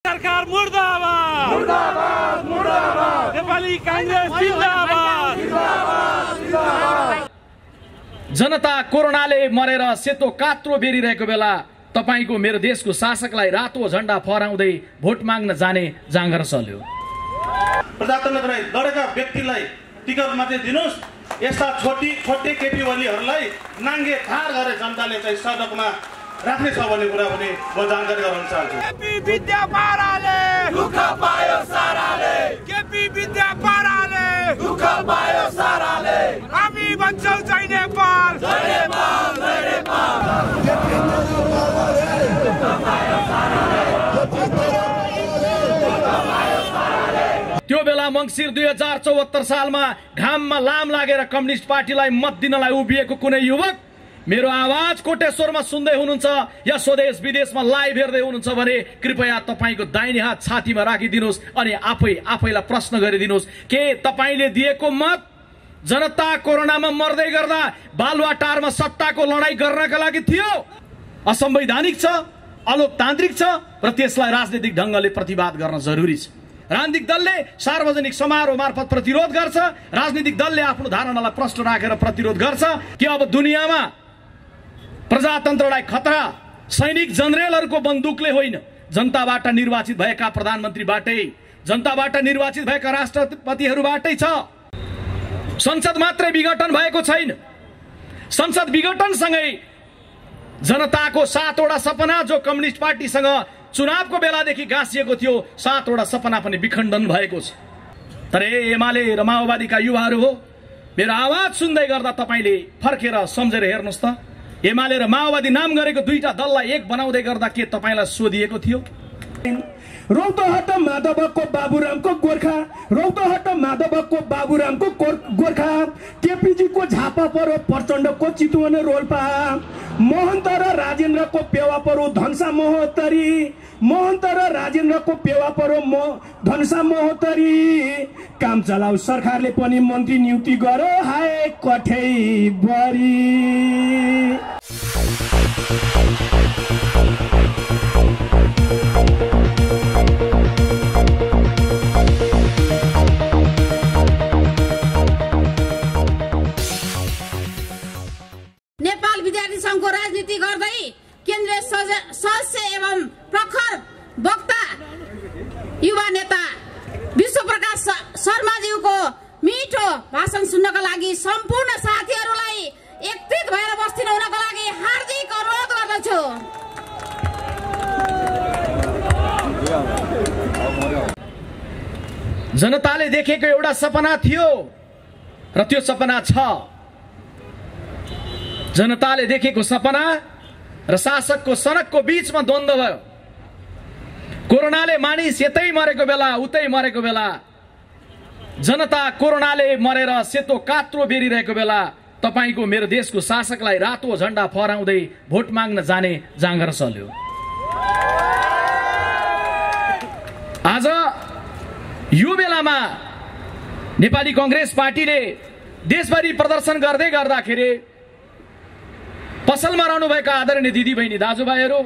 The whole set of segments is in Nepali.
सरकार मुर्दाबाद मुर्दाबाद मुर्दाबाद नेपाली कांग्रेस जिंदाबाद जिंदाबाद जिंदाबाद। जनता कोरोनाले मरेर सेतो कात्रो बेरिरहेको बेला तपाईको मेरो देशको शासकलाई रातो झण्डा फहराउँदै भोट माग्न जाने जाँगर चल्यो। प्रजातन्त्रलाई लडेका व्यक्तिलाई टिकट मात्रै दिनुस्, यस्ता छोटे केपी ओलीहरूलाई नाङ्गे थार गरे जनताले चाहिँ सडकमा राख्ने छ भन्ने कुरा पनि म जानकारी गराउन चाहन्छु। केपी विद्या पाराले दुःख पायो साराले, केपी विद्या पाराले दुःख पायो साराले, हामी भन्छौ जय नेपाल जय नेपाल जय नेपाल। त्यो बेला मंसिर 2074 सालमा घाममा लाम लागेर कम्युनिस्ट पार्टीलाई मत दिनलाई उभिएको कुनै युवक मेरो आवाज कोटेश्वरमा सुन्दै हुनुहुन्छ या स्वदेश विदेशमा लाइभ हेर्दै हुनुहुन्छ भने कृपया तपाईको दाहिने हात छातीमा राखिदिनुस् अनि आफैलाई प्रश्न गरिदिनुस् के तपाईले दिएको मत जनता कोरोनामा मर्दै गर्दा बालुवाटारमा सत्ताको लडाई गर्नका लागि थियो? असंवैधानिक छ, अलोकतान्त्रिक छ र त्यसलाई राजनीतिक ढंगले प्रतिवाद गर्न जरुरी छ। राजनीतिक दलले सार्वजनिक समारोह मार्फत प्रतिरोध गर्छ, राजनीतिक दलले आफ्नो धारणालाई प्रश्न राखेर प्रतिरोध गर्छ कि अब दुनियाँमा प्रजातन्त्रलाई खतरा सैनिक जनरलहरूको बन्दुकले होइन, जनताबाट निर्वाचित भएका प्रधानमन्त्रीबाटै, जनताबाट निर्वाचित भएका राष्ट्रपतिहरूबाटै छ। संसद मात्रै विघटन भएको छैन, संसद विघटनसँगै जनताको 7 वटा सपना जो कम्युनिस्ट पार्टीसँग चुनावको बेलादेखि गाँसिएको थियो 7 वटा सपना पनि विखण्डन भएको छ। तर एमाले र माओवादीका युवाहरू हो, मेरो आवाज सुन्दै गर्दा तपाईले फर्केर सम्झेर हेर्नुस् त, एमाले र माओवादी नाम गरेको दुईटा दललाई एक बनाउँदै गर्दा के तपाईलाई सोधिएको थियो? रौतहट माधवको बाबुरामको गोर्खा, रौतहट माधवको बाबुरामको गोर्खा, केपीजी को झापा परो प्रचण्डको चितवन रोल्पा, महन्त र राजेन्द्रको पेवा परो धनसा महोत्तरी, महन्त र राजेन्द्रको पेवा परो धनसा महोत्तरी, काम चलाउ सरकारले पनि मन्त्री नियुक्ति गरो हाय कठै बरी। नेपाल विद्यार्थी संघको राजनीति गर्दै केन्द्रीय सदस्य एवं प्रखर वक्ता युवा नेता विश्वप्रकाश शर्माज्यूको मिठो भाषण सुन्नका लागि सम्पूर्ण साथीहरूलाई एकत्रित भएर बस्दिनु हुनको लागि हार्दिक अनुरोध गर्दछु। जनताले देखेको एउटा सपना थियो र त्यो सपना छ। जनताले देखेको सपना र शासकको सनकको बीचमा द्वन्द्व भयो। कोरोनाले मानिस यतै मरेको बेला उतै मरेको बेला, जनता कोरोनाले मरेर सेतो कात्रो बेरिरहेको बेला तपाईको मेरो देशको शासकलाई रातो झण्डा फहराउँदै भोट माग्न जाने जाँगर चल्यो। आज यो बेलामा नेपाली कांग्रेस पार्टीले देशभरि प्रदर्शन गर्दै गर्दाखेरि पसलमा रहनुभएका आदरणीय दिदी बहिनी दाजुभाइहरू,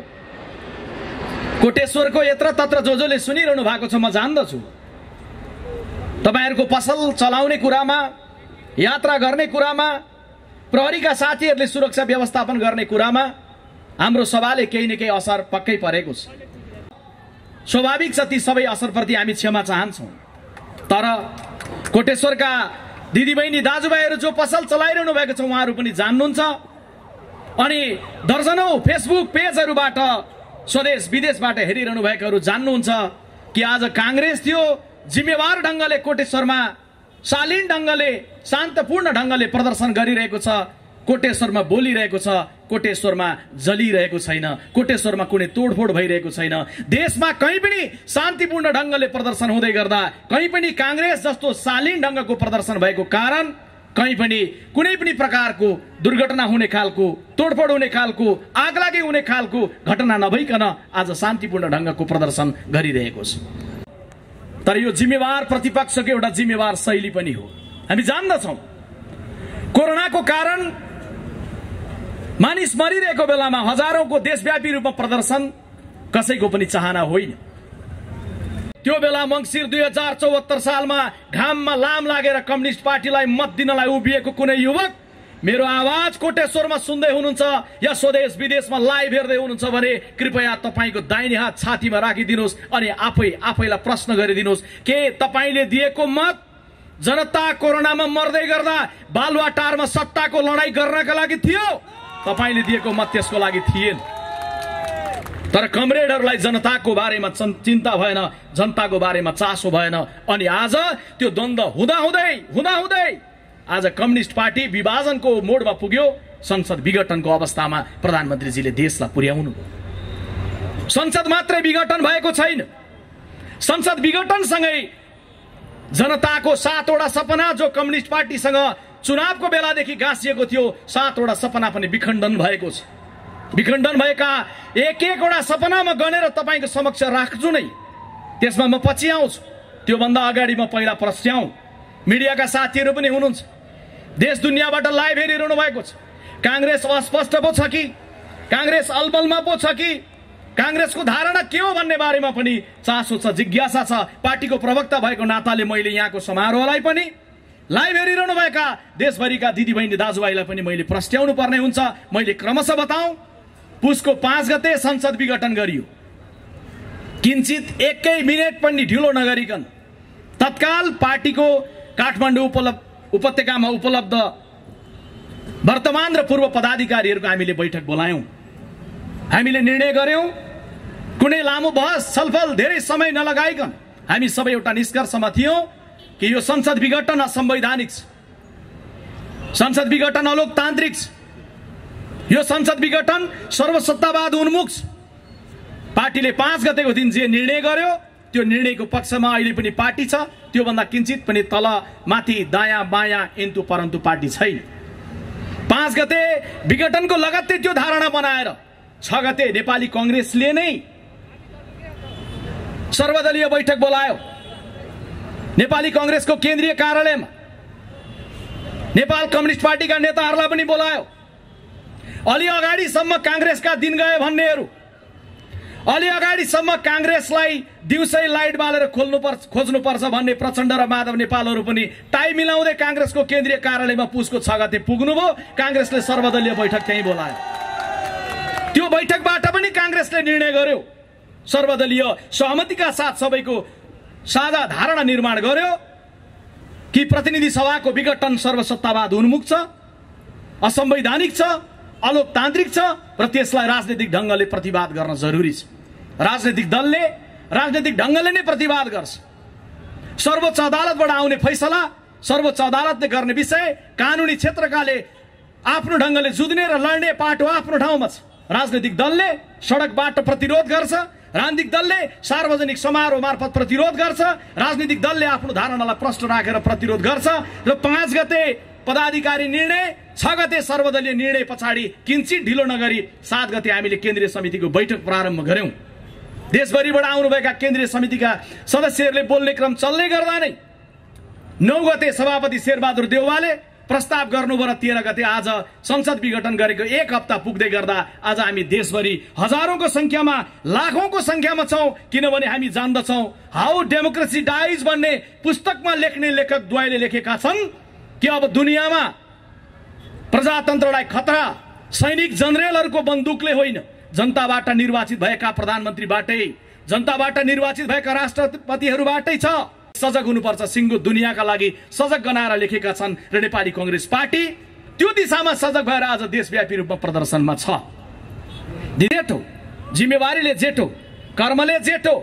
कोटेश्वरको यत्र तत्र जसले सुनिरहनु भएको छ म जान्दछु, तपाईहरुको पसल चलाउने कुरामा, यात्रा गर्ने कुरामा, प्रहरीका साथीहरूले सुरक्षा व्यवस्थापन गर्ने कुरामा हाम्रो सभाले केही न केही असर पक्कै परेको छ। स्वाभाविक छ ती सबै असरप्रति हामी क्षमा चाहन्छौं। तर कोटेश्वरका दिदीबहिनी दाजुभाइहरू जो पसल चलाइरहनु भएको छ उहाँहरू पनि जान्नुहुन्छ अनि दर्जनौं फेसबुक पेजहरूबाट स्वदेश विदेशबाट हेरिरहनु भएकाहरू जान्नुहुन्छ कि आज कांग्रेस थियो जिम्मेवार ढंगले कोटेश्वरमा शालीन ढंगले शान्तपूर्ण ढंगले प्रदर्शन गरिरहेको छ, कोटेश्वरमा बोलिरहेको छ, कोटेश्वरमा जलिरहेको छैन, कोटेश्वरमा कुनै तोडफोड भइरहेको छैन। देशमा कहीँ पनि शान्तिपूर्ण ढंगले प्रदर्शन हुँदै गर्दा कहीँ पनि कांग्रेस जस्तो शालीन ढंगको प्रदर्शन भएको कारण कहीँ पनि कुनै पनि प्रकारको दुर्घटना हुने खालको, तोडफोड हुने खालको, आगलागी हुने खालको घटना नभइकन आज शान्तिपूर्ण ढंगको प्रदर्शन गरिरहेको छ। तर यो जिम्मेवार प्रतिपक्षको एउटा जिम्मेवार शैली पनि हो। हामी जान्दछौं कोरोनाको कारण मानिस मरिरहेको बेलामा हजारौंको देशव्यापी रूपमा प्रदर्शन कसैको पनि चाहना होइन। त्यो बेला मङ्सिर 2074 सालमा घाममा लाम लागेर कम्युनिस्ट पार्टीलाई मत दिनलाई उभिएको कुनै युवक मेरो आवाज कोटेश्वरमा सुन्दै हुनुहुन्छ या स्वदेश विदेशमा लाइभ हेर्दै हुनुहुन्छ भने कृपया तपाईको दाहिने हात छातीमा राखिदिनुहोस् अनि आफैलाई प्रश्न गरिदिनुहोस् के तपाईले दिएको मत जनता कोरोनामा मर्दै गर्दा बालुवाटारमा सत्ताको लडाई गर्नका लागि थियो? तपाईले दिएको मत त्यसको लागि थिएन। तर कमरेडहरूलाई जनताको बारेमा चिन्ता भएन, जनताको बारेमा चासो भएन अनि आज त्यो द्वन्द्व हुँदाहुँदै आज कम्युनिस्ट पार्टी विभाजनको मोडमा पुग्यो। संसद विघटनको अवस्थामा प्रधानमन्त्रीजीले देशलाई पुर्याउनु। संसद मात्रै विघटन भएको छैन, संसद विघटनसँगै जनताको 7 वटा सपना जो कम्युनिस्ट पार्टीसँग चुनावको बेलादेखि गाँसिएको थियो 7 वटा सपना पनि विखण्डन भएको छ। विखण्डन भएका एक वटा सपना म गनेर तपाईको समक्ष राख्छु नै, त्यसमा म पछि आउँछु। त्योभन्दा अगाडि म पहिला प्रश्नाउँ। मिडियाका साथीहरू पनि हुनुहुन्छ, देश दुनियाँबाट लाइभ हेरिरहनु भएको छ। कांग्रेस अस्पष्ट पो छ कि, कांग्रेस अलबलमा पो छ कि, कांग्रेसको धारणा के हो भन्ने बारेमा पनि चासो छ, जिज्ञासा छ। पार्टीको प्रवक्ता भएको नाताले मैले यहाँको समारोहलाई पनि लाइभ हेरिरहनु भएका देशभरिका दिदीबहिनी दाजुभाइलाई पनि मैले प्रश्नाउनु पर्ने हुन्छ। मैले क्रमशः बताऊं, पुसको 5 गते संसद विघटन गरियो। किंचित 1 मिनेट पनि ढिलो नगरिकन तत्काल पार्टीको काठमाडौँ उपत्यकामा उपलब्ध वर्तमान र पूर्व पदाधिकारीहरूको हामीले बैठक बोलायौं। हामीले निर्णय गर्यौं, कुनै लामो बहस छलफल धेरै समय नलगाइकन हामी सबै एउटा निष्कर्षमा थियौं कि यो संसद विघटन असंवैधानिक छ, संसद विघटन अलोकतान्त्रिक छ, यो संसद विघटन सर्वसत्तावाद उन्मुख छ। पार्टीले 5 गतेको दिन जे निर्णय गर्यो त्यो निर्णयको पक्षमा अहिले पनि पार्टी छ। त्योभन्दा किंचित पनि तल माथि दायाँ बायाँ इन्तु परन्तु पार्टी छैन। 5 गते विघटनको लगत्तै त्यो धारणा बनाएर 6 गते नेपाली कांग्रेसले नै सर्वदलीय बैठक बोलायो। नेपाली कांग्रेसको केन्द्रीय कार्यालयमा नेपाल कम्युनिस्ट पार्टीका नेताहरूलाई पनि बोलायो। अलि अगाडिसम्म कांग्रेसका दिन गए भन्नेहरू, अलि अगाडिसम्म कांग्रेसलाई दिउँसै लाइट बालेर खोज्नुपर्छ भन्ने प्रचण्ड र माधव नेपालहरू पनि टाइ मिलाउँदै कांग्रेसको केन्द्रीय कार्यालयमा पुसको 6 गते पुग्नुभयो। कांग्रेसले सर्वदलीय बैठक त्यही बोलायो। त्यो बैठकबाट पनि कांग्रेसले निर्णय गर्यो, सर्वदलीय सहमतिका साथ सबैको साझा धारणा निर्माण गर्यो कि प्रतिनिधि सभाको विघटन सर्वसत्तावाद उन्मुख छ, असंवैधानिक छ, अलोकतान्त्रिक छ र त्यसलाई राजनीतिक ढंगले प्रतिवाद गर्न जरुरी छ। राजनीतिक ढंगले नै प्रतिवाद गर्छ। सर्वोच्च अदालतबाट आउने फैसला सर्वोच्च अदालतले गर्ने विषय कानुनी क्षेत्रकाले आफ्नो ढंगले जुध्ने र लड्ने पाटो आफ्नो ठाउँमा छ। राजनीतिक दलले सडकबाट प्रतिरोध गर्छ, राजनीतिक दलले सार्वजनिक समारोह मार्फत प्रतिरोध गर्छ, राजनीतिक दलले आफ्नो धारणालाई प्रश्न राखेर प्रतिरोध गर्छ। र 5 गते पदाधिकारी निर्णय, 6 गते सर्वदलीय निर्णय पछाडि किंचित ढिलो नगरी 7 गते हामीले केन्द्रीय समितिको बैठक प्रारम्भ गर्यौं। देशभरिबाट आउनुभएका केन्द्रीय समितिका सदस्यहरूले बोल्ने क्रम चल्दै गर्दा नै 9 गते सभापति शेरबहादुर देउवाले प्रस्ताव गर्नुभयो र 13 गते आज संसद विघटन गरेको 1 हप्ता पुग्दै गर्दा आज हामी देशभरि हजारौंको संख्यामा, लाखौंको संख्यामा छौं। किनभने हामी जान्दछौं हाउ डेमोक्रेसी डाइज भन्ने पुस्तकमा लेख्ने लेखक द्वयले लेखेका छन् कि अब दुनियाँमा प्रजातन्त्रलाई खतरा सैनिक जनरलहरूको बन्दुकले होइन, जनताबाट निर्वाचित भएका प्रधानमन्त्रीबाटै, जनताबाट निर्वाचित भएका राष्ट्रपतिहरूबाटै छ। सजग हुनुपर्छ, सिंगो दुनियाँका लागि सजग गनाएर लेखेका छन् र नेपाली कांग्रेस पार्टी त्यो दिशामा सजग भएर आज देशव्यापी रूपमा प्रदर्शनमा छ। जेठो, जिम्मेवारीले जेठो, कर्मले जेठो,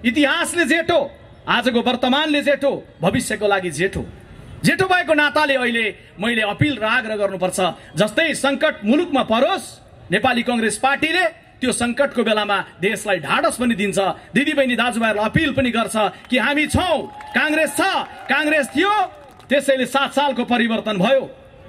इतिहासले जेठो, आजको वर्तमानले जेठो, भविष्यको लागि जेठो। जेठो भएको नाताले अहिले मैले अपिल र आग्रह गर्नुपर्छ, जस्तै संकट मुलुकमा परोस् नेपाली कांग्रेस पार्टीले त्यो संकटको बेलामा देशलाई ढाडस पनि दिन्छ। दिदीबहिनी दाजुभाइहरूलाई अपिल पनि गर्छ कि हामी छौं, कांग्रेस छ, कांग्रेस थियो त्यसैले 7 सालको परिवर्तन भयो,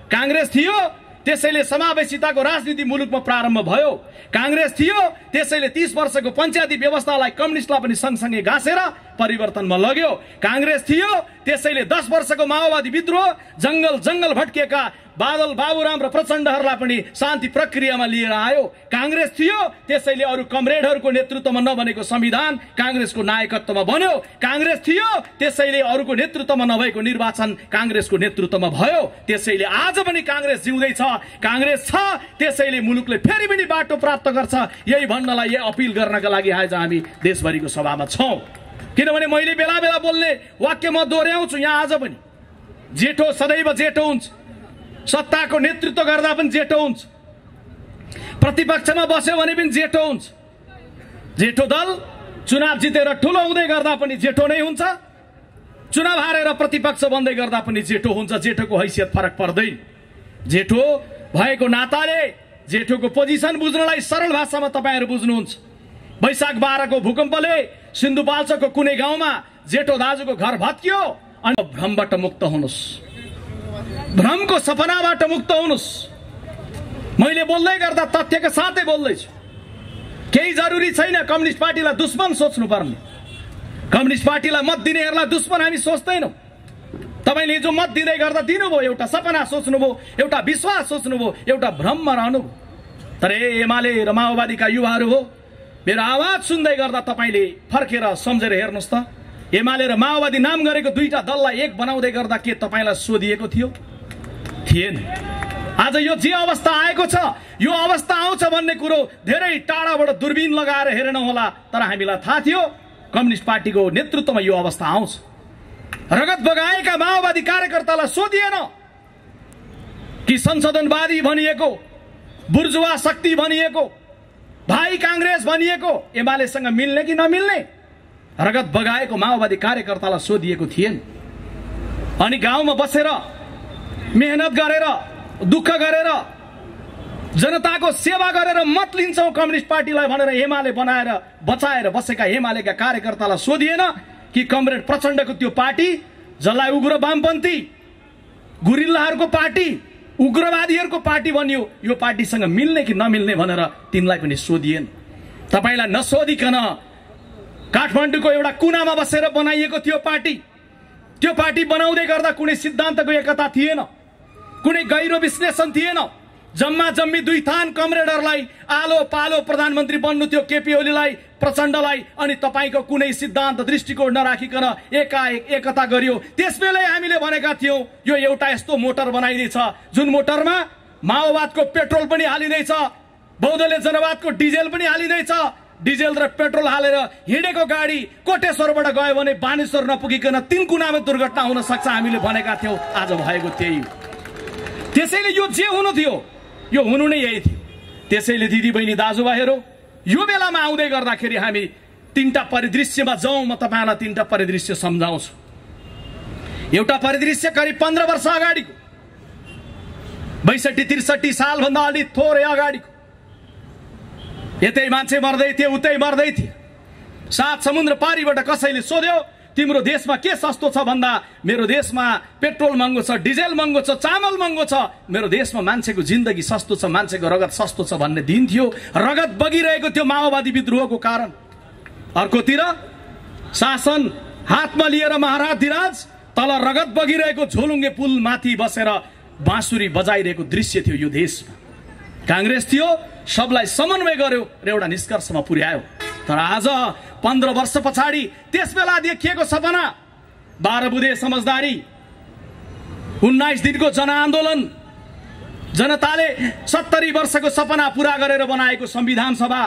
कांग्रेस थियो त्यसैले समावेशिताको राजनीति मुलुकमा प्रारम्भ भयो, कांग्रेस थियो त्यसैले 30 वर्षको पञ्चायती व्यवस्थालाई कम्युनिस्टलाई पनि सँगसँगै घाँसेर परिवर्तनमा लग्यो, कांग्रेस थियो त्यसैले 10 वर्षको माओवादी विद्रोह, जंगल भट्किएका बादल बाबुराम र प्रचण्डहरूलाई पनि शान्ति प्रक्रियामा लिएर आयो। कांग्रेस थियो, त्यसैले अरू कमरेडहरूको नेतृत्वमा नबनेको संविधान कांग्रेसको नायकत्वमा बन्यो। कांग्रेस थियो, त्यसैले अरूको नेतृत्वमा नभएको निर्वाचन कांग्रेसको नेतृत्वमा भयो। त्यसैले आज पनि कांग्रेस जिउँदैछ, कांग्रेस छ, त्यसैले मुलुकले फेरि पनि बाटो प्राप्त गर्छ। यही भन्नलाई, यही अपिल गर्नका लागि आज हामी देशभरिको सभामा छौं। किनभने मैले बेला बेला बोल्ने वाक्य म दोहोर्याउँछु यहाँ आज पनि, जेठो सदैव जेठो हुन्छ। सत्ताको नेतृत्व गर्दा पनि जेठो हुन्छ, प्रतिपक्षमा बस्यो भने पनि जेठो हुन्छ। जेठो दल चुनाव जितेर ठुलो हुँदै गर्दा पनि जेठो नै हुन्छ, चुनाव हारेर प्रतिपक्ष बन्दै गर्दा पनि जेठो हुन्छ। जेठोको हैसियत फरक पर्दैन। जेठो भएको नाताले जेठोको पोजिसन बुझ्नलाई सरल भाषामा तपाईहरु बुझ्नुहुन्छ। वैशाख 12 को भूकम्पले सिन्धुपाल्चोकको कुनै गाउँमा जेठो दाजुको घर भत्कियो। अनि भ्रमबाट मुक्त हुनुस्, भ्रमको सपनाबाट मुक्त हुनुस्। मैले बोल्दै गर्दा तथ्यका साथै बोल्दैछु। केही जरुरी छैन कम्युनिस्ट पार्टीलाई दुश्मन सोच्नु पर्ने। कम्युनिस्ट पार्टीलाई मत दिनेहरूलाई दुश्मन हामी सोच्दैनौं। तपाईले जो मत दिँदै गर्दा दिनुभयो, एउटा सपना सोच्नुभयो, एउटा विश्वास सोच्नुभयो, एउटा भ्रममा रहनुभयो। तर एमाले र माओवादीका युवाहरू हो, मेरो आवाज सुन्दै गर्दा तपाईले फर्केर सम्झेर हेर्नुस् त। एमाले र माओवादी नाम गरेको दुईटा दललाई एक बनाउँदै गर्दा के तपाईलाई सोधिएको थियो? थिएन। आज यो जे अवस्था आएको छ, यो अवस्था आउँछ भन्ने कुरो धेरै टाढाबाट दूरबीन लगाएर हेरेन होला, तर हामीलाई थाहा थियो कम्युनिस्ट पार्टीको नेतृत्वमा यो अवस्था आउँछ। रगत बगाएका माओवादी कार्यकर्तालाई सोधिएन कि संशोधनवादी भनिएको, बुर्जुवा शक्ति भनिएको, भाइ कांग्रेस भनिएको एमालेसँग मिल्ने कि नमिल्ने? रगत बगाएको माओवादी कार्यकर्तालाई सोधिएको थिएन। अनि गाउँमा बसेर मेहनत गरेर, दुःख गरेर, जनताको सेवा गरेर मत लिन्छौं कम्युनिस्ट पार्टीलाई भनेर एमाले बनाएर बचाएर बसेका एमालेका कार्यकर्तालाई सोधिएन कि कमरेड प्रचण्डको त्यो पार्टी जसलाई उग्र वामपन्थी गुरिल्लाहरूको पार्टी, उग्रवादीहरूको पार्टी बन्यो, यो पार्टीसँग मिल्ने कि नमिल्ने भनेर तिनलाई पनि सोधिएन। तपाईलाई नसोधिकन काठमाडौँको एउटा कुनामा बसेर बनाइएको थियो पार्टी। त्यो पार्टी बनाउँदै गर्दा कुनै सिद्धान्तको एकता थिएन, कुनै गहिरो विश्लेषण थिएन। जम्मा जम्मी दुई थान कमरेडरलाई आलो पालो प्रधानमन्त्री बन्नु थियो, केपी ओलीलाई, प्रचण्डलाई। अनि तपाईको कुनै सिद्धान्त दृष्टिकोण नराखिकन एकाएक एकता गरियो। त्यसबेलै हामीले भनेका थियौं यो एउटा यस्तो मोटर बनाइदैछ जुन मोटरमा माओवादको पेट्रोल पनि हालिदैछ, बौद्धले जनवादको डिजेल पनि हालिदैछ। डिजेल र पेट्रोल हालेर हिँडेको गाडी कोटेश्वरबाट गयो भने बानेश्वर नपुगिकन तीन कुनामा दुर्घटना हुन सक्छ हामीले भनेका थियौं। आज भएको त्यही। त्यसैले यो जे हुनु थियो यो हुनु नै यही थियो। त्यसैले दिदी बहिनी दाजुभाइहरू, यो बेलामा आउँदै गर्दाखेरि हामी तीनटा परिदृश्यमा जाउँ। म तपाईलाई तीनटा परिदृश्य सम्झाउँछु। एउटा परिदृश्य करिब 15 वर्ष अगाडिको, 62-63 साल भन्दा अलि थोरै अगाडिको। यतै मान्छे मर्दै थिए, उतै मर्दै थिए। 7 समुद्र पारीबाट कसैले सोध्यो तिम्रो देशमा के सस्तो छ भन्दा मेरो देशमा पेट्रोल महँगो छ, डिजेल महँगो छ, चामल महँगो छ, मेरो देशमा मान्छेको जिन्दगी सस्तो छ, मान्छेको रगत सस्तो छ भन्ने दिन थियो। रगत बगिरहेको थियो माओवादी विद्रोहको कारण। अर्कोतिर शासन हातमा लिएर महाराजधिराज, तल रगत बगिरहेको झोलुङ्गे पुल माथि बसेर बाँसुरी बजाइरहेको दृश्य थियो यो देशमा। कांग्रेस थियो, सबलाई समन्वय गर्यो र एउटा निष्कर्षमा पुर्यायो। तर आज 15 वर्ष पछाडि त्यसबेला देखिएको सपना, 12 बुँदे समझदारी, 19 दिनको जनआन्दोलन, जनताले 70 वर्षको सपना पूरा गरेर बनाएको संविधान सभा,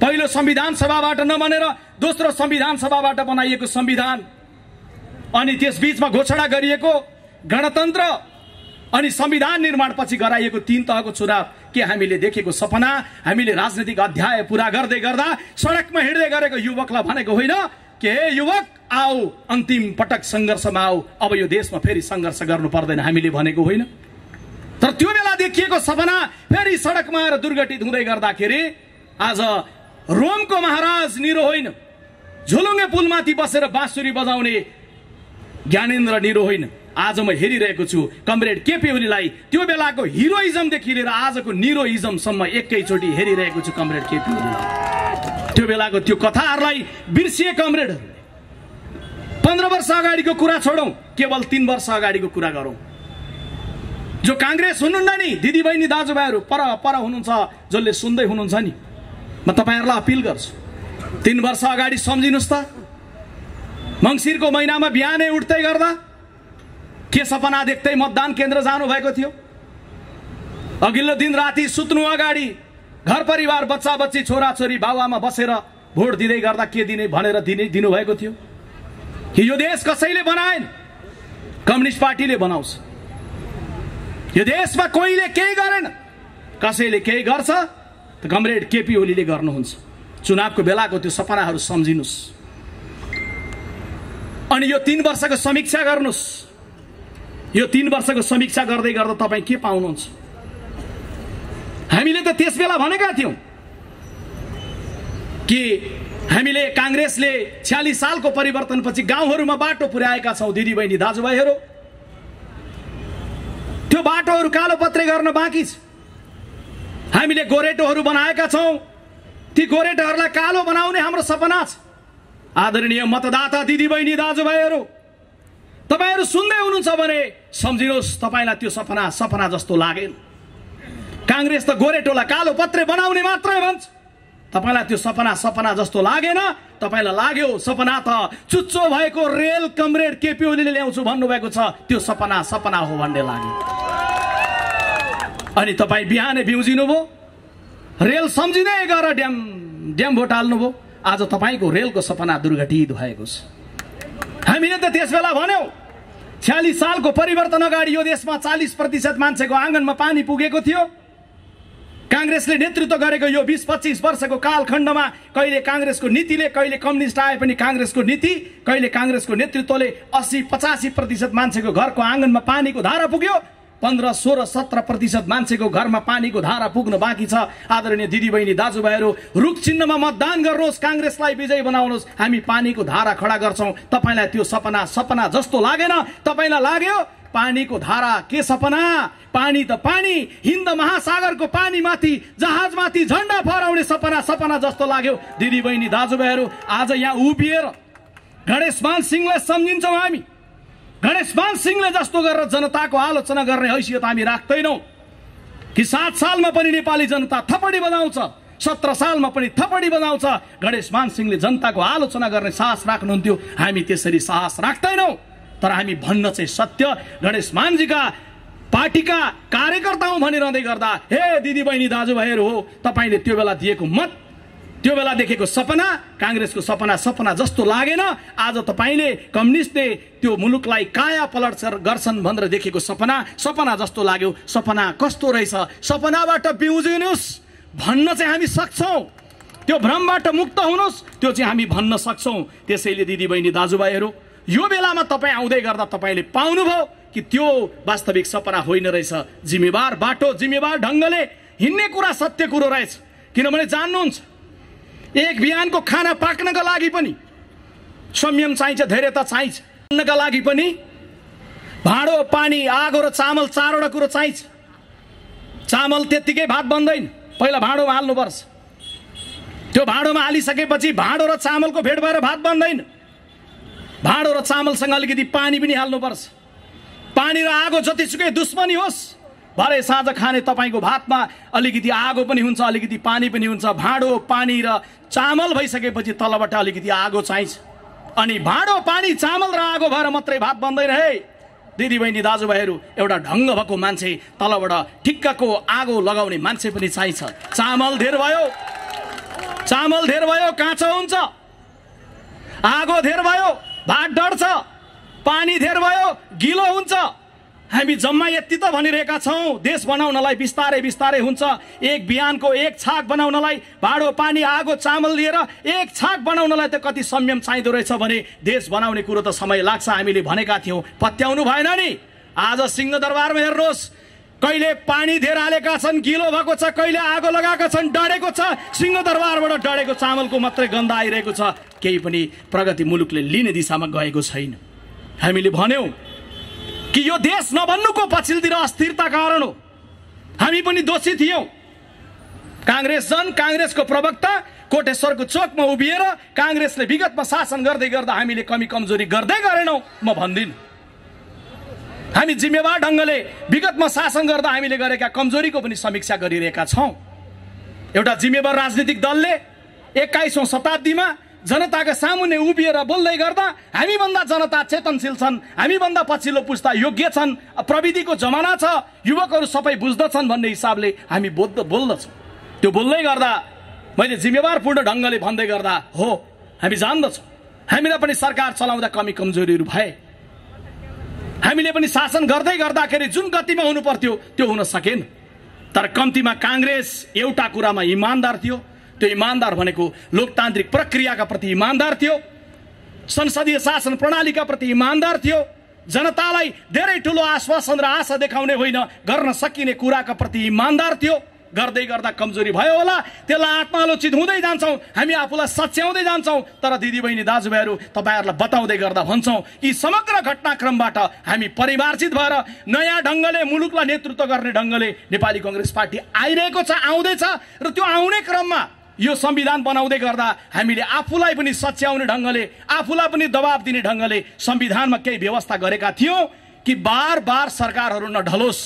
पहिलो संविधान सभाबाट नबनेर दोस्रो संविधान सभाबाट बनाइएको संविधान, अनि त्यसबीचमा घोषणा गरिएको गणतन्त्र, अनि संविधान निर्माण पछि गराइएको 3 तहको चुनाव। के हामीले देखेको सपना, हामीले राजनीतिक अध्याय पूरा गर्दै गर्दा सडकमा हिँड्दै गरेको युवकलाई भनेको होइन के युवक आऊ अन्तिम पटक संघर्षमा आऊ, अब यो देशमा फेरि संघर्ष गर्नु पर्दैन हामीले भनेको होइन। तर त्यो बेला देखिएको सपना फेरि सडकमा आएर दुर्घटित हुँदै गर्दाखेरि आज रोमको महाराज निरो होइन, झोलुङ्गे पुलमाथि बसेर बाँसुरी बजाउने ज्ञानेन्द्र निरो होइन। आज म हेरिरहेको छु कमरेड केपी ओलीलाई त्यो बेलाको हिरोइजमदेखि लिएर आजको निरोइजमसम्म एकैचोटि हेरिरहेको छु कमरेड केपी ओलीलाई। त्यो बेलाको त्यो कथाहरूलाई बिर्सिए कमरेडहरू। 15 वर्ष अगाडिको कुरा छोडौं, केवल 3 वर्ष अगाडिको कुरा गरौं। जो कांग्रेस हुनुहुन्न नि दिदीबहिनी दाजुभाइहरू पर पर हुनुहुन्छ जसले सुन्दै हुनुहुन्छ नि म तपाईहरुलाई अपिल गर्छु 3 वर्ष अगाडि सम्झिनुस् त मंसिरको महिनामा बिहानै उठ्दै गर्दा के सपना देख्दै मतदान केन्द्र जानु भएको थियो अघिल्लो दिन राति सुत्नु अगाडि घर परिवार बच्चा बच्ची छोरा छोरी बाबुआमा बसेर भोट दिँदै गर्दा के दिने भनेर दिनु भएको थियो कि यो देश कसैले बनाएन कम्युनिस्ट पार्टीले बनाउँछ यो देशमा कोहीले केही गरेन कसैले केही गर्छ त कमरेड केपी ओलीले गर्नुहुन्छ चुनावको बेलाको त्यो सपनाहरू सम्झिनुस् अनि यो 3 वर्षको समीक्षा गर्नुस् यो 3 वर्षको समीक्षा गर्दै गर्दा तपाई के पाउनुहुन्छ हामीले त त्यसबेला भनेका थियौं कि हामीले कांग्रेसले 46 सालको परिवर्तनपछि गाउँहरुमा बाटो पुर्याएका छौं दिदीबहिनी दाजुभाइहरू त्यो बाटोहरु कालोपत्रे गर्न बाँकी छ हामीले गोरेटोहरु बनाएका छौं ती गोरेटोहरुलाई कालो बनाउने हाम्रो सपना छ आदरणीय मतदाता दिदीबहिनी दाजुभाइहरू तपाईहरु सुन्दै हुनुहुन्छ भने सम्झिनुहोस् तपाईलाई त्यो सपना जस्तो लागेन कांग्रेस त गोरेटोलाई कालोपत्रे बनाउने मात्रै भन्छ तपाईलाई त्यो सपना जस्तो लागेन तपाईलाई लाग्यो सपना त चुच्चो भएको रेल कमरेड केपी ओलीले ल्याउँछु भन्नु भएको छ त्यो सपना हो भन्ने लाग्यो अनि तपाई बिहानै बिउजिनु भो रेल सम्झिँदै गएर ड्याम भोट हाल्नु भो आज तपाईको रेलको सपना दुर्घटित भएको छ हामीले त त्यसबेला भन्यौ 46 सालको परिवर्तन अगाडि यो देशमा 40% मान्छेको आँगनमा पानी पुगेको थियो कांग्रेसले नेतृत्व गरेको यो 20-25 वर्षको कालखण्डमा कहिले कांग्रेसको नीतिले कहिले कम्युनिस्ट आए पनि कांग्रेसको नीति कहिले कांग्रेसको नेतृत्वले 80-85% मान्छेको घरको आँगनमा पानीको धारा पुग्यो 15-16-17% मान्छेको घरमा पानीको धारा पुग्न बाँकी छ आदरणीय दिदीबहिनी दाजुभाइहरू रुख चिन्हमा मतदान गर्नुहोस् कांग्रेसलाई विजयी बनाउनुहोस् हामी पानीको धारा खडा गर्छौं तपाईलाई त्यो सपना जस्तो लागेन तपाईलाई लाग्यो पानीको धारा के सपना पानी त पानी हिन्द महासागरको पानी माथि जहाज माथि झण्डा फहराउने सपना जस्तो लाग्यो दिदीबहिनी दाजुभाइहरू आज यहाँ उभिएर गणेशमान सिंहलाई सम्झिन्छौं हामी गणेशमान सिंहले जस्तो गरेर जनताको आलोचना गर्ने हैसियत हामी राख्दैनौं कि 7 सालमा पनि नेपाली जनता थपडी बजाउँछ 17 सालमा पनि थपडी बजाउँछ गणेशमान सिंहले जनताको आलोचना गर्ने साहस राख्नुहुन्थ्यो हामी त्यसरी साहस राख्दैनौं तर हामी भन्न चाहिँ सत्य गणेशमानजीका पार्टीका कार्यकर्ता हौं भनिरहँदै गर्दा हे दिदीबहिनी दाजुभाइहरू हो तपाईले त्यो बेला दिएको मत त्यो बेला देखेको सपना कांग्रेसको सपना जस्तो लागेन आज तपाईले कम्युनिस्टले त्यो मुलुकलाई काया पलट गर्छन् भनेर देखेको सपना जस्तो लाग्यो सपना कस्तो रहेछ सपनाबाट बिउजिनुस् भन्न चाहिँ हामी सक्छौं त्यो भ्रमबाट मुक्त हुनुस् त्यो चाहिँ हामी भन्न सक्छौं त्यसैले दिदीबहिनी दाजुभाइहरू यो बेलामा तपाई आउँदै गर्दा तपाईले पाउनुभयो कि त्यो वास्तविक सपना होइन रहेछ जिम्मेवार बाटो जिम्मेवार ढंगले हिँड्ने कुरा सत्य कुरो रहेछ किनभने जान्नुहुन्छ एक बिहानको खाना पाक्नका लागि पनि संयम चाहिन्छ धेरै त चाहिन्छ खानका लागि पनि भाँडो पानी आगो र चामल चारवटा कुरो चाहिन्छ चामल त्यतिकै भात बन्दैन पहिला भाँडोमा हाल्नुपर्छ त्यो भाँडोमा हालिसकेपछि भाँडो र चामलको भेट भएर भात बन्दैन भाँडो र चामलसँग अलिकति पानी पनि हाल्नुपर्छ पानी र आगो जतिसुकै दुश्मनी होस् भरे साँझ खाने तपाईको भातमा अलिकति आगो पनि हुन्छ अलिकति पानी पनि हुन्छ भाँडो पानी र चामल भइसकेपछि तलबाट अलिकति आगो चाहिन्छ अनि भाँडो पानी चामल र आगो भएर मात्रै भात बन्दैन है दिदीबहिनी दाजुभाइहरू एउटा ढंग भएको मान्छे तलबाट ठिक्कको आगो लगाउने मान्छे पनि चाहिन्छ चामल धेर भयो काँचो हुन्छ आगो धेर भयो भात डढ्छ पानी धेर भयो गिलो हुन्छ हामी जम्मा यति त भनिरहेका छौं देश बनाउनलाई बिस्तारै हुन्छ एक बिहानको एक छाक बनाउनलाई भाँडो पानी आगो चामल लिएर एक छाक बनाउनलाई त कति संयम चाहिँदो रहेछ भने देश बनाउने कुरो त समय लाग्छ हामीले भनेका थियौं पत्याउनु भएन नि आज सिंहदरबारमा हेर्नुहोस् कहिले पानी धेर हालेका छन् गिलो भएको छ कहिले आगो लगाएका छन् डढेको छ सिंहदरबारबाट डढेको चामलको मात्रै गन्ध आइरहेको छ केही पनि प्रगति मुलुकले लिने दिशामा गएको छैन हामीले भन्यौं कि यो देश नबन्नुको पछिल्तिर अस्थिरता कारण हो हामी पनि दोषी थियौं कांग्रेसको प्रवक्ता कोटेश्वरको चोकमा उभिएर कांग्रेसले विगतमा शासन गर्दै गर्दा हामीले कमी कमजोरी गर्दै गरेनौं म भन्दिन हामी जिम्मेवार ढङ्गले विगतमा शासन गर्दा हामीले गरेका कमजोरीको पनि समीक्षा गरिरहेका छौँ। एउटा जिम्मेवार राजनीतिक दलले 21औं शताब्दीमा जनताका सामुन्ने उभिएर बोल्दै गर्दा हामीभन्दा जनता चेतनशील छन्, हामीभन्दा पछिल्लो पुस्ता योग्य छन्, प्रविधिको जमाना छ, युवकहरू सबै बुझ्दछन् भन्ने हिसाबले हामी बोल्दछौँ। त्यो बोल्दै गर्दा मैले जिम्मेवारपूर्ण ढङ्गले भन्दै गर्दा हो हामी जान्दछौँ हामीलाई पनि सरकार चलाउँदा कमी कमजोरीहरू भए, हामीले पनि शासन गर्दै गर्दाखेरि जुन गतिमा हुनु पर्थ्यो त्यो हुन सकेन। तर कम्तीमा काङ्ग्रेस एउटा कुरामा इमानदार थियो, त्यो इमानदार भनेको लोकतान्त्रिक प्रक्रियाका प्रति इमानदार थियो, संसदीय शासन प्रणालीका प्रति इमानदार थियो, जनतालाई धेरै ठुलो आश्वासन र आशा देखाउने होइन गर्न सकिने कुराका प्रति इमानदार थियो। गर्दै गर्दा कमजोरी भयो होला, त्यसलाई आत्मालोचित हुँदै जान्छौँ, हामी आफूलाई सच्याउँदै जान्छौँ। तर दिदीबहिनी दाजुभाइहरू तपाईँहरूलाई बताउँदै गर्दा भन्छौँ यी समग्र घटनाक्रमबाट हामी परिमार्जित भएर नयाँ ढङ्गले मुलुकलाई नेतृत्व गर्ने ढङ्गले नेपाली कांग्रेस पार्टी आइरहेको छ, आउँदैछ र त्यो आउने क्रममा यो संविधान बनाउँदै गर्दा हामीले आफूलाई पनि सच्याउने ढङ्गले, आफूलाई पनि दबाब दिने ढङ्गले संविधानमा केही व्यवस्था गरेका थियौँ कि बार बार सरकारहरू नढलोस्।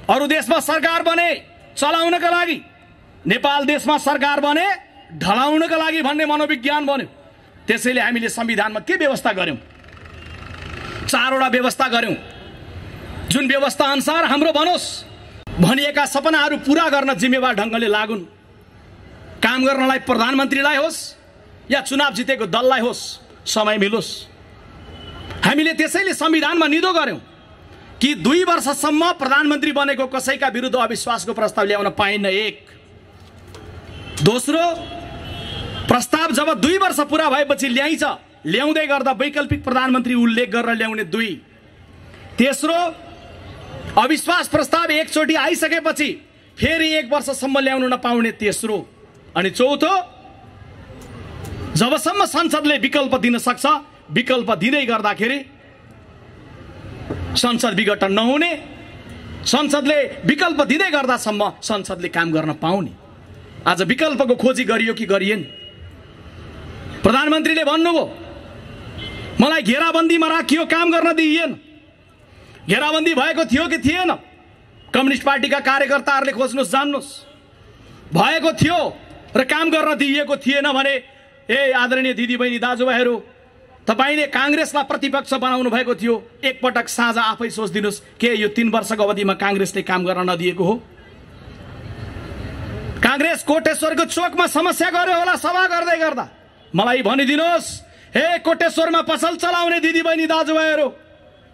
अरू देशमा सरकार बने चलाउनका लागि, नेपाल देशमा सरकार बने ढलाउनका लागि भन्ने मनोविज्ञान बन्यो। त्यसैले हामीले संविधानमा के व्यवस्था गर्यौं? 4वटा व्यवस्था गर्यौं। जुन व्यवस्था अनुसार हाम्रो बनोस् भनिएका सपनाहरू पूरा गर्न जिम्मेवार ढङ्गले लागुन्। काम गर्नलाई प्रधानमन्त्रीलाई होस् या चुनाव जितेको दललाई होस्, समय मिलोस्। हामीले त्यसैले संविधानमा निदो गर्यौं कि 2 वर्षसम्म प्रधानमन्त्री बनेको कसैका विरुद्ध अविश्वासको प्रस्ताव ल्याउन पाइन्न। 1 दोस्रो प्रस्ताव जब 2 वर्ष पूरा भएपछि ल्याउँदै गर्दा वैकल्पिक प्रधानमन्त्री उल्लेख गरेर ल्याउने। 2 तेस्रो अविश्वास प्रस्ताव एकचोटि आइसकेपछि फेरि 1 वर्षसम्म ल्याउन नपाउने। तेस्रो अनि चौथो जबसम्म संसदले विकल्प दिन सक्छ, विकल्प दिँदै गर्दाखेरि संसद विघटन नहुने, संसदले विकल्प दिँदै गर्दासम्म संसदले काम गर्न पाउने। आज विकल्पको खोजी गरियो कि गरिएन? प्रधानमन्त्रीले भन्नुभयो मलाई घेराबन्दीमा राखियो, काम गर्न दिइएन। घेराबन्दी भएको थियो कि थिएन? कम्युनिस्ट पार्टीका कार्यकर्ताहरूले खोज्नुहोस्, जान्नुहोस्। भएको थियो र काम गर्न दिइएको थिएन भने आदरणीय दिदीबहिनी दाजुभाइहरू, तपाईले कांग्रेसलाई प्रतिपक्ष बनाउनु भएको थियो। एकपटक साँझ आफै सोच्दिनुस् के यो 3 वर्षको अवधिमा कांग्रेसले काम गर्न नदिएको हो? कांग्रेस कोटेश्वरको चोकमा समस्या गर्यो होला सभा गर्दै गर्दा। मलाई भनिदिनुहोस्, हे कोटेश्वरमा पसल चलाउने दिदीबहिनी दाजुभाइहरू,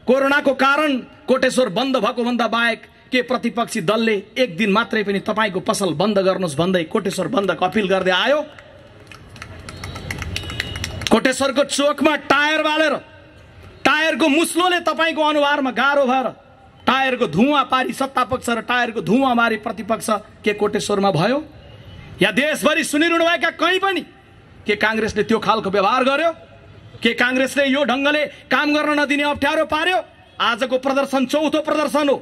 कोरोनाको कारण कोटेश्वर बन्द भएको भन्दा बाहेक के प्रतिपक्षी दलले 1 दिन मात्रै पनि तपाईको पसल बन्द गर्नुहोस् भन्दै कोटेश्वर बन्दको अपिल गर्दै आयो? कोटेश्वरको चोकमा टायर बालेर टायरको मुस्लोले तपाईको अनुहारमा गाह्रो भएर टायरको धुवाँ पारी सत्तापक्ष र टायरको धुवाँ मारी प्रतिपक्ष के कोटेश्वरमा भयो? या देशभरि सुनिरहनु भएका कहीँ पनि के कांग्रेसले त्यो खालको व्यवहार गर्यो? के कांग्रेसले यो ढङ्गले काम गर्न नदिने अप्ठ्यारो पार्यो? आजको प्रदर्शन 4थो प्रदर्शन हो।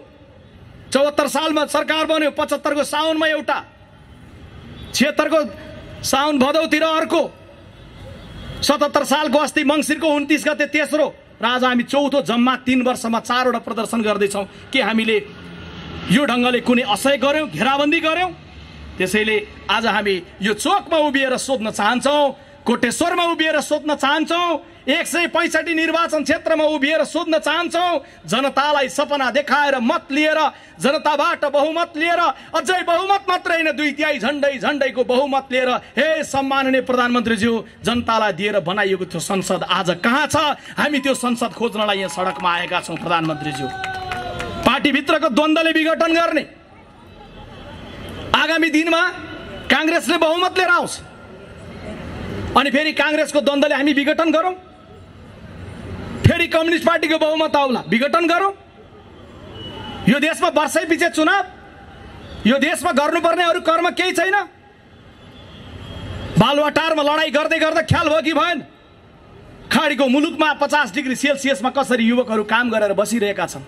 74 सालमा सरकार बन्यो, 75 को साउनमा एउटा, 76 को साउन भदौतिर अर्को, 77 सालको अस्ति मङ्सिरको 29 गते तेस्रो र आज हामी 4थो, जम्मा 3 वर्षमा 4वटा प्रदर्शन गर्दैछौँ। के हामीले यो ढङ्गले कुनै असह्य गर्यौं, घेराबन्दी गर्यौं? त्यसैले आज हामी यो चोकमा उभिएर सोध्न चाहन्छौँ, कोटेश्वरमा उभिएर सोध्न चाहन्छौँ, 165 निर्वाचन क्षेत्रमा उभिएर सोध्न चाहन्छौँ। जनतालाई सपना देखाएर मत लिएर, जनताबाट बहुमत लिएर, अझै बहुमत मात्रै होइन 2/3 झण्डैको बहुमत लिएर, हे सम्माननीय प्रधानमन्त्रीज्यू, जनतालाई दिएर बनाइएको त्यो संसद आज कहाँ छ? हामी त्यो संसद खोज्नलाई यहाँ सडकमा आएका छौँ। प्रधानमन्त्रीज्यू, पार्टीभित्रको द्वन्द्वले विघटन गर्ने, आगामी दिनमा कांग्रेसले बहुमत लिएर आउँछ अनि फेरि कांग्रेसको द्वन्द्वले हामी विघटन गरौँ, फेरि कम्युनिस्ट पार्टीको बहुमत आउला, विघटन गरौँ। यो देशमा वर्षै पछि चुनाव, यो देशमा गर्नुपर्ने अरू कर्म केही छैन? बालुवाटारमा लडाई गर्दै गर्दा ख्याल भयो कि भएन? खाडीको मुलुकमा 50 डिग्री सेल्सियसमा कसरी युवकहरू काम गरेर बसिरहेका छन्,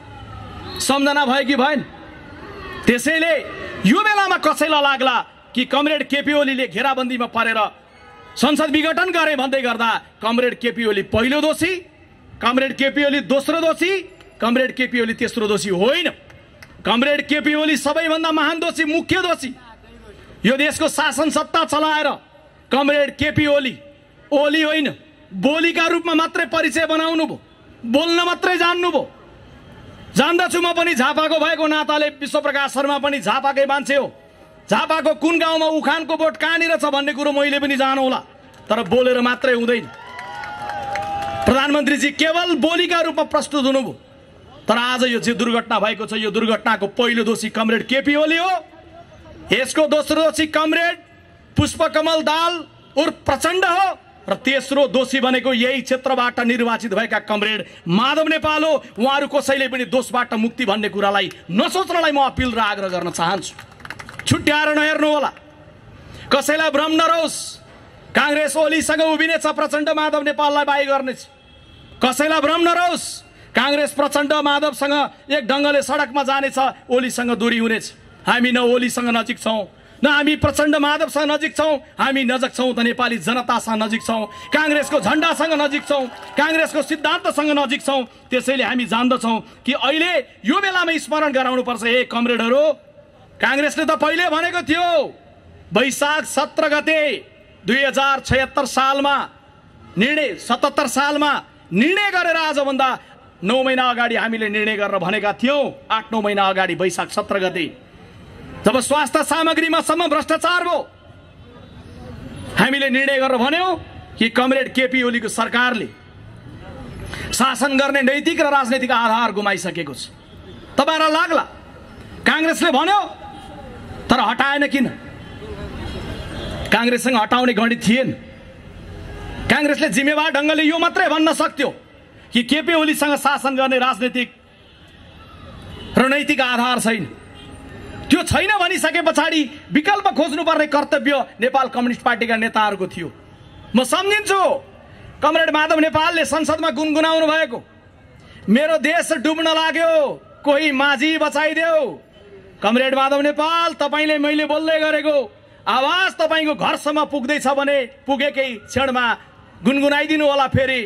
सम्झना भयो कि भएन? त्यसैले यो बेलामा कसैलाई लाग्ला कि कमरेड केपी ओलीले घेराबन्दीमा परेर संसद विघटन गरे भन्दै गर्दा कमरेड केपी ओली पहिलो दोषी, कमरेड केपी ओली दोस्रो दोषी, कमरेड केपी ओली तेस्रो दोषी होइन। कमरेड केपी ओली सबैभन्दा महान दोषी, मुख्य दोषी। यो देशको शासन सत्ता चलाएर कमरेड केपी ओली होइन बोलीका रूपमा मात्रै परिचय बनाउनु भयो, बोल्न मात्रै जान्नुभयो। जान्दछु म पनि झापाको भएको नाताले विश्वप्रकाश शर्मा पनि झापाकै मान्छे हो। झापाको कुन गाउँमा उखानको बोट कहाँनिर छ भन्ने कुरो मैले पनि जानु होला, तर बोलेर मात्रै हुँदैन। प्रधानमन्त्रीजी केवल बोलीका रूपमा प्रस्तुत हुनुभयो। तर आज यो जे दुर्घटना भएको छ, यो दुर्घटनाको पहिलो दोषी कमरेड केपी ओली हो। यसको दोस्रो दोषी कमरेड पुष्पकमल दाहाल उर्फ प्रचण्ड हो र तेस्रो दोषी भनेको यही क्षेत्रबाट निर्वाचित भएका कमरेड माधव नेपाल हो। उहाँहरू कसैले पनि दोषबाट मुक्ति भन्ने कुरालाई नसोच्नलाई म अपिल र आग्रह गर्न चाहन्छु। छुट्याएर नहेर्नु होला, कसैलाई भ्रम नरहोस्। कांग्रेस ओलीसँग उभिनेछ, प्रचण्ड माधव नेपाललाई बाई गर्नेछ। कसैलाई भ्रम नरहोस्, कांग्रेस प्रचण्ड माधवसँग एक ढङ्गले सडकमा जानेछ, ओलीसँग दूरी हुनेछ। हामी न ओलीसँग नजिक छौँ, न हामी प्रचण्ड माधवसँग नजिक छौँ। हामी नजिक छौँ त नेपाली जनतासँग नजिक छौँ, कांग्रेसको झण्डासँग नजिक छौँ, कांग्रेसको सिद्धान्तसँग नजिक छौँ। त्यसैले हामी जान्दछौँ कि अहिले यो बेलामा स्मरण गराउनुपर्छ, हे कमरेडहरू, कांग्रेसले त पहिले भनेको थियो वैशाख 17 गते 2076 सालमा निर्णय 77 सालमा निर्णय गरेर आजभन्दा 9 महिना अगाडि हामीले निर्णय गरेर भनेका थियौँ। 8-9 महिना अगाडि वैशाख 17 गते जब स्वास्थ्य सामग्रीमा सम्म भ्रष्टाचार भयो, हामीले निर्णय गरेर भन्यौँ कि कमरेड केपी ओलीको सरकारले शासन गर्ने नैतिक र राजनैतिक आधार गुमाइसकेको छ। तपाईहरुलाई लाग्ला कांग्रेसले भन्यो तर हटाएन किन? कांग्रेससँग हटाउने गणित थिएन। कांग्रेसले जिम्मेवार ढंगले यो मात्रै भन्न सक्थ्यो कि केपी ओलीसँग शासन गर्ने राजनीतिक र नैतिक आधार छैन। त्यो छैन भनिसके पछाडि विकल्प खोज्नुपर्ने कर्तव्य नेपाल कम्युनिस्ट पार्टीका नेताहरूको थियो। म सम्झिन्छु कमरेड माधव नेपालले संसदमा गुनगुनाउनु भएको, मेरो देश डुब्न लाग्यो, कोही माझी बचाइदेऊ। कमरेड माधव नेपाल, तपाईले मैले बोल्दै गरेको आवाज तपाईको घरसम्म पुग्दैछ भने पुगेकै क्षणमा गुनगुनाइदिनु होला। फेरि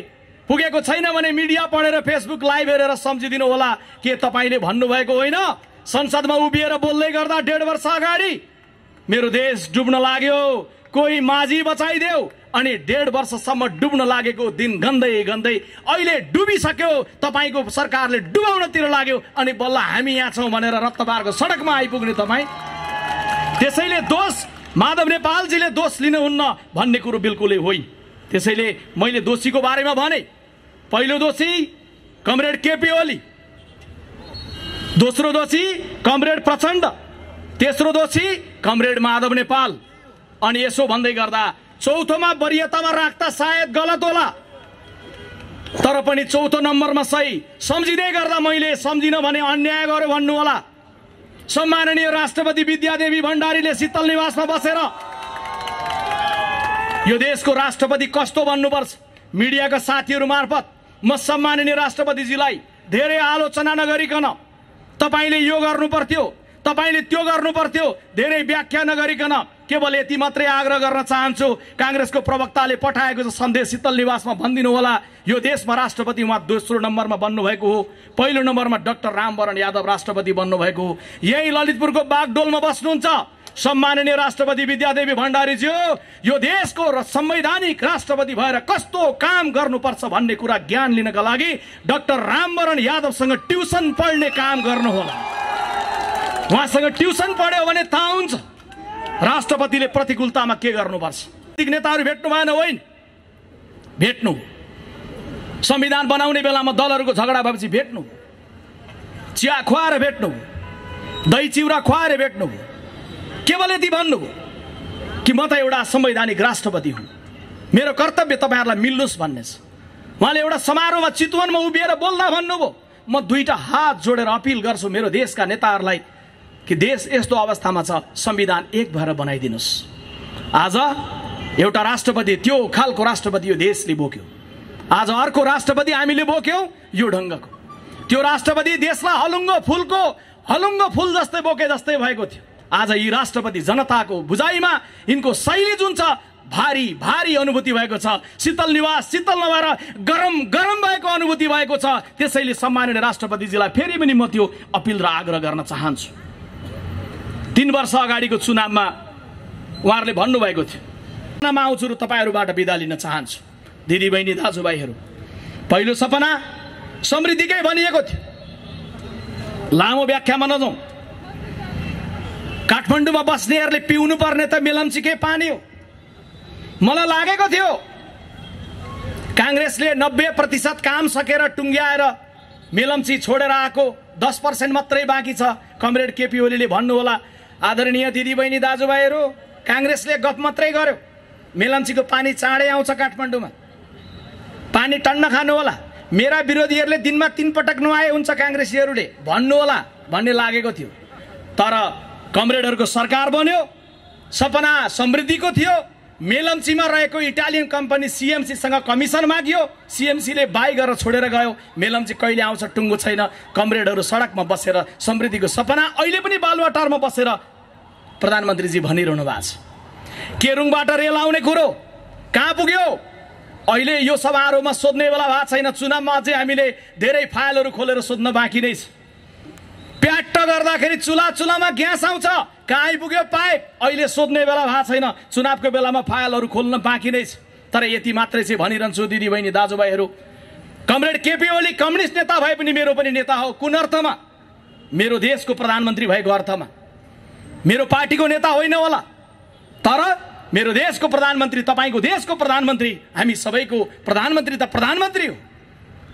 पुगेको छैन भने मिडिया पढेर फेसबुक लाइभ हेरेर सम्झिदिनु होला के तपाईले भन्नुभएको होइन। संसदमा उभिएर बोल्दै गर्दा 1.5 वर्ष अगाडि मेरो देश डुब्न लाग्यो, कोही माझी बचाइदेऊ, अनि 1.5 वर्षसम्म डुब्न लागेको दिन गन्दै गन्दै अहिले डुबिसक्यो, तपाईको सरकारले डुबाउनतिर लाग्यो, अनि बल्ल हामी यहाँ छौं भनेर रत्तबारको सडकमा आइपुग्ने तपाई। त्यसैले दोष माधव नेपालजीले दोष लिनुहुन्न भन्ने कुरो बिल्कुलै होइन। त्यसैले मैले दोषीको बारेमा भने, पहिलो दोषी कमरेड केपी ओली, दोस्रो दोषी कमरेड प्रचण्ड, तेस्रो दोषी कमरेड माधव नेपाल। अनि यसो भन्दै गर्दा चौथोमा वरियतामा राख्दा सायद गलत होला, तर पनि चौथो नम्बरमा सही सम्झिँदै गर्दा मैले सम्झिन भने अन्याय गर्यो भन्नु होला। सम्माननीय राष्ट्रपति विद्यादेवी भण्डारीले शीतल निवासमा बसेर यो देशको राष्ट्रपति कस्तो बन्नुपर्छ मिडियाका साथीहरू मार्फत म सम्माननीय राष्ट्रपतिजीलाई धेरै आलोचना नगरिकन तपाईले यो गर्नु पर्थ्यो, तपाईले त्यो गर्नु पर्थ्यो, धेरै व्याख्या नगरिकन केवल यति मात्रै आग्रह गर्न चाहन्छु, कांग्रेसको प्रवक्ताले पठाएको सन्देश शीतल निवासमा भनिदिनु होला। यो देशमा राष्ट्रपति उहाँ दोस्रो नम्बरमा बन्नुभएको हो, पहिलो नम्बरमा डाक्टर रामवरण यादव राष्ट्रपति बन्नुभएको हो। यही ललितपुरको बागडोलमा बस्नुहुन्छ सम्माननीय राष्ट्रपति विद्यादेवी भण्डारीज्यू। यो देशको संवैधानिक राष्ट्रपति भएर कस्तो काम गर्नुपर्छ भन्ने कुरा ज्ञान लिनका लागि डाक्टर रामवरण यादवसँग ट्युसन पढ्ने काम गर्नुहोला। उहाँसँग ट्युसन पढ्यो भने थाहा हुन्छ राष्ट्रपतिले प्रतिकूलतामा के गर्नुपर्छ। नेताहरू भेट्नु भएन होइन, भेट्नु। संविधान बनाउने बेलामा दलहरूको झगडा भएपछि भेट्नु, चिया खुवाएर भेट्नु, दही चिउरा खुवाएर भेट्नु, केवल यति भन्नुभयो कि म त एउटा संवैधानिक राष्ट्रपति हुँ, मेरो कर्तव्य तपाईहरुलाई मिल्नुस् भन्ने छ। उहाँले एउटा समारोहमा चितवनमा उभिएर बोल्दा भन्नुभयो, म दुईटा हात जोडेर अपिल गर्छु मेरो देशका नेताहरूलाई कि देश यस्तो अवस्थामा छ, संविधान एक भएर बनाइदिनुस्। आज एउटा राष्ट्रपति, त्यो खालको राष्ट्रपति यो देशले बोक्यो। आज अर्को राष्ट्रपति हामीले बोक्यौं यो ढंगको। त्यो राष्ट्रपति देशलाई हलुङ्गो फूल जस्तै बोके जस्तै भएको थियो। आज यी राष्ट्रपति जनताको बुझाइमा यिनको शैली जुन छ भारी भारी अनुभूति भएको छ। शीतल निवास शीतल नभएर गरम गरम भएको अनुभूति भएको छ। त्यसैले सम्माननीय राष्ट्रपतिजीलाई फेरि पनि म त्यो अपिल र आग्रह गर्न चाहन्छु। 3 वर्ष अगाडिको चुनावमा उहाँहरूले भन्नुभएको थियो, मा आउँछु र तपाईँहरूबाट बिदा लिन चाहन्छु। दिदीबहिनी दाजुभाइहरू, पहिलो सपना समृद्धिकै भनिएको थियो। लामो व्याख्यामा नजाउँ। काठमाडौँमा बस्नेहरूले पिउनु पर्ने त मेलम्चीकै पानी हो। मलाई लागेको थियो काङ्ग्रेसले 90% काम सकेर टुङ्ग्याएर मेलम्ची छोडेर आएको 10% मात्रै बाँकी छ। कमरेड केपी ओलीले भन्नु होला, आदरणीय दिदीबहिनी दाजुभाइहरू, काङ्ग्रेसले गफ मात्रै गर्यो, मेलम्चीको पानी चाँडै आउँछ काठमाडौँमा, पानी टन्न खानु होला। मेरा विरोधीहरूले दिनमा 3 पटक नुहाए हुन्छ काङ्ग्रेसीहरूले भन्नु होला भन्ने लागेको थियो। तर कमरेडहरूको सरकार बन्यो, सपना समृद्धिको थियो। मेलम्चीमा रहेको इटालियन कम्पनी सीएमसीसँग कमिसन माग्यो, सीएमसीले बाई गरेर छोडेर गयो। मेलम्ची कहिले आउँछ टुङ्गो छैन। कमरेडहरू सडकमा बसेर समृद्धिको सपना अहिले पनि बालुवाटारमा बसेर प्रधानमन्त्रीजी भनिरहनु भएको छ। केरुङबाट रेल आउने कुरो कहाँ पुग्यो? अहिले यो समारोहमा सोध्ने बेला भएको छैन। चुनावमा अझै हामीले धेरै फाइलहरू खोलेर सोध्न बाँकी नै छ। प्याट्ट गर्दाखेरि चुलामा ग्यास आउँछ, कहाँ आइपुग्यो पाइप? अहिले सोध्ने बेला भएको छैन। चुनावको बेलामा फाइलहरू खोल्न बाँकी नै छ। तर यति मात्रै चाहिँ भनिरहन्छु दिदीबहिनी दाजुभाइहरू, कमरेड केपी ओली कम्युनिस्ट नेता भए पनि मेरो पनि नेता हो। कुन अर्थमा? मेरो देशको प्रधानमन्त्री भएको अर्थमा। मेरो पार्टीको नेता होइन होला, तर मेरो देशको प्रधानमन्त्री, तपाईँको देशको प्रधानमन्त्री, हामी सबैको प्रधानमन्त्री त प्रधानमन्त्री हो।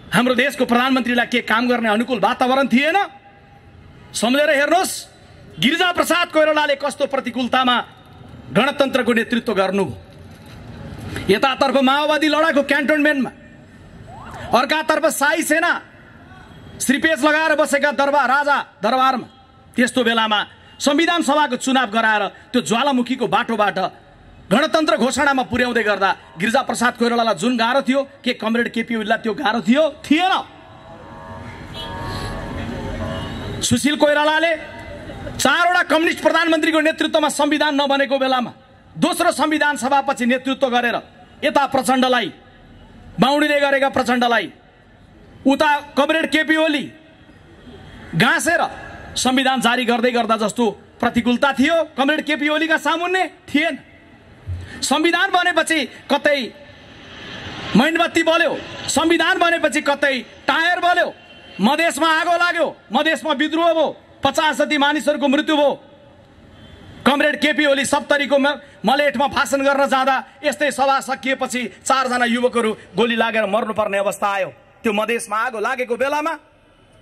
हाम्रो देशको प्रधानमन्त्रीलाई के काम गर्ने अनुकूल वातावरण थिएन? सम्झेर हेर्नुहोस्, गिरिजाप्रसाद कोइरालाले कस्तो प्रतिकूलतामा गणतन्त्रको नेतृत्व गर्नुभयो। यतातर्फ माओवादी लडाको क्यान्टोनमेन्टमा, अर्कातर्फ शाही सेना श्रीपेच लगाएर बसेका राजा दरबारमा। त्यस्तो बेलामा संविधान सभाको चुनाव गराएर त्यो ज्वालामुखीको बाटोबाट गणतन्त्र घोषणामा पुर्याउँदै गर्दा गिरिजाप्रसाद कोइरालालाई जुन गाह्रो थियो, के कमरेड केपी ओलीलाई त्यो गाह्रो थियो? थिएन। सुशील कोइरालाले 4वटा कम्युनिस्ट प्रधानमन्त्रीको नेतृत्वमा संविधान नबनेको बेलामा दोस्रो संविधान सभापछि नेतृत्व गरेर यता प्रचण्डलाई बाउडीले गरेका प्रचण्डलाई उता कमरेड केपी ओली गाँसेर संविधान जारी गर्दै गर्दा जस्तो प्रतिकूलता थियो कमरेड केपी ओलीका सामुन्ने थिएन। संविधान बनेपछि कतै मैनबत्ती बल्यो, संविधान बनेपछि कतै टायर बल्यो, मधेसमा आगो लाग्यो, मधेसमा विद्रोह भयो, 50 जति मानिसहरूको मृत्यु भयो। कमरेड केपी ओली 70को मलेटमा भाषण गर्न जाँदा यस्तै सभा सकिएपछि 4 जना युवकहरू गोली लागेर मर्नुपर्ने अवस्था आयो। त्यो मधेसमा आगो लागेको बेलामा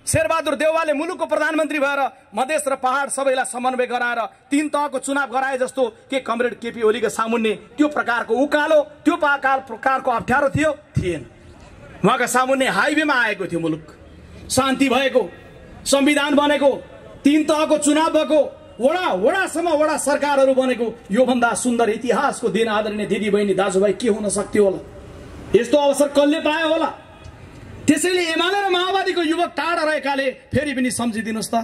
शेरबहादुर देउवाले मुलुकको प्रधानमन्त्री भएर मधेस र पहाड सबैलाई समन्वय गराएर 3 तहको चुनाव गराए जस्तो के कमरेड केपी ओलीका सामुन्ने त्यो प्रकारको उकालो, त्यो प्रकारको अप्ठ्यारो थियो? थिएन। उहाँका सामुन्ने हाइवेमा आएको थियो मुलुक, शान्ति भएको, संविधान बनेको, 3 तहको चुनाव भएको, वडासम्म वडा सरकारहरू बनेको। योभन्दा सुन्दर इतिहासको दिन आदरणीय दिदीबहिनी दाजुभाइ के हुन सक्थ्यो होला? यस्तो अवसर कसले पायो होला? त्यसैले एमाले र माओवादीको युवक टाढा रहेकाले फेरि पनि सम्झिदिनुहोस् त।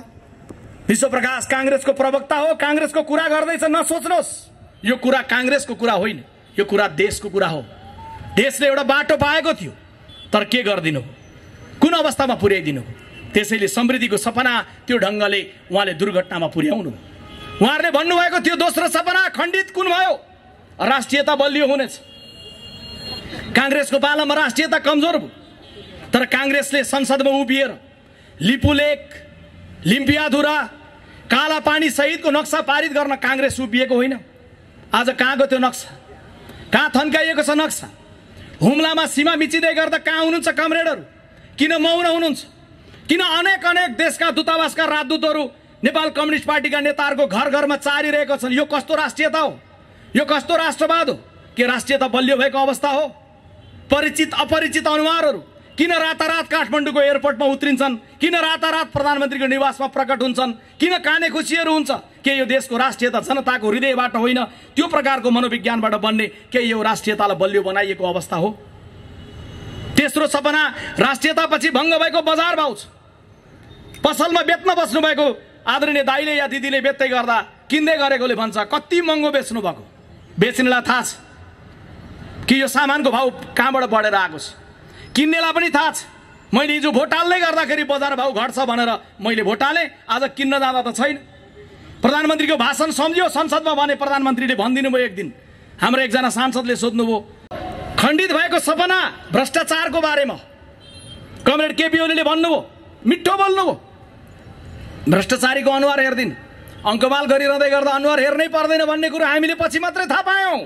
विश्वप्रकाश काङ्ग्रेसको प्रवक्ता हो, काङ्ग्रेसको कुरा गर्दैछ, नसोच्नुहोस्। यो कुरा काङ्ग्रेसको कुरा होइन, यो कुरा देशको कुरा हो। देशले एउटा बाटो पाएको थियो, तर के गरिदिनु, कुन अवस्थामा पुर्याइदिनु? त्यसैले समृद्धिको सपना त्यो ढङ्गले उहाँले दुर्घटनामा पुर्याउनु। उहाँहरूले भन्नुभएको थियो दोस्रो सपना खण्डित कुन भयो? राष्ट्रियता बलियो हुनेछ। काङ्ग्रेसको पालामा राष्ट्रियता कमजोर भयो, तर काङ्ग्रेसले संसदमा उभिएर लिपुलेक, लिम्पियाधुरा, काला पानी सहितको नक्सा पारित गर्न काङ्ग्रेस उभिएको होइन। आज कहाँको त्यो नक्सा? कहाँ थन्काइएको छ नक्सा? हुम्लामा सीमा मिचिँदै गर्दा कहाँ हुनुहुन्छ कमरेडहरू? किन मौन हुनुहुन्छ? किन अनेक देशका दूतावासका राजदूतहरू नेपाल कम्युनिस्ट पार्टीका नेताहरूको घर घरमा चारिरहेका छन्? यो कस्तो राष्ट्रियता हो? यो कस्तो राष्ट्रवाद हो? के राष्ट्रियता बलियो भएको अवस्था हो? परिचित अपरिचित अनुहारहरू किन रातारात काठमाडौँको एयरपोर्टमा उत्रिन्छन्? किन रातारात प्रधानमन्त्रीको निवासमा प्रकट हुन्छन्? किन काने खुसीहरू हुन्छ? के यो देशको राष्ट्रियता जनताको हृदयबाट होइन, त्यो प्रकारको मनोविज्ञानबाट बन्ने के यो राष्ट्रियतालाई बलियो बनाइएको अवस्था हो? तेस्रो सपना राष्ट्रियतापछि भङ्ग भएको बजार भाउ छ। पसलमा बेच्न बस्नु भएको आदरणीय दाइले या दिदीले बेच्दै गर्दा किन्दै गरेकोले भन्छ कति महँगो बेच्नु भएको। बेच्नेलाई थाहा छ कि यो सामानको भाउ कहाँबाट बढेर आएको छ। किन्नेलाई पनि थाहा छ। मैले हिजो भोट हाल्दै गर्दाखेरि बजार भाउ घट्छ भनेर मैले भोट हालेँ, आज किन्न जाँदा त छैन। प्रधानमन्त्रीको भाषण सम्झियो संसदमा भने प्रधानमन्त्रीले भनिदिनु भयो। एक दिन हाम्रो एकजना सांसदले सोध्नुभयो खण्डित भएको सपना भ्रष्टाचारको बारेमा। कमरेड केपी ओलीले भन्नुभयो, मिठो बोल्नुभयो, भ्रष्टाचारीको अनुहार हेर्दिन, अङ्कमाल गरिरहँदै गर्दा अनुहार हेर्नै पर्दैन भन्ने कुरो हामीले पछि मात्रै थाहा पायौँ।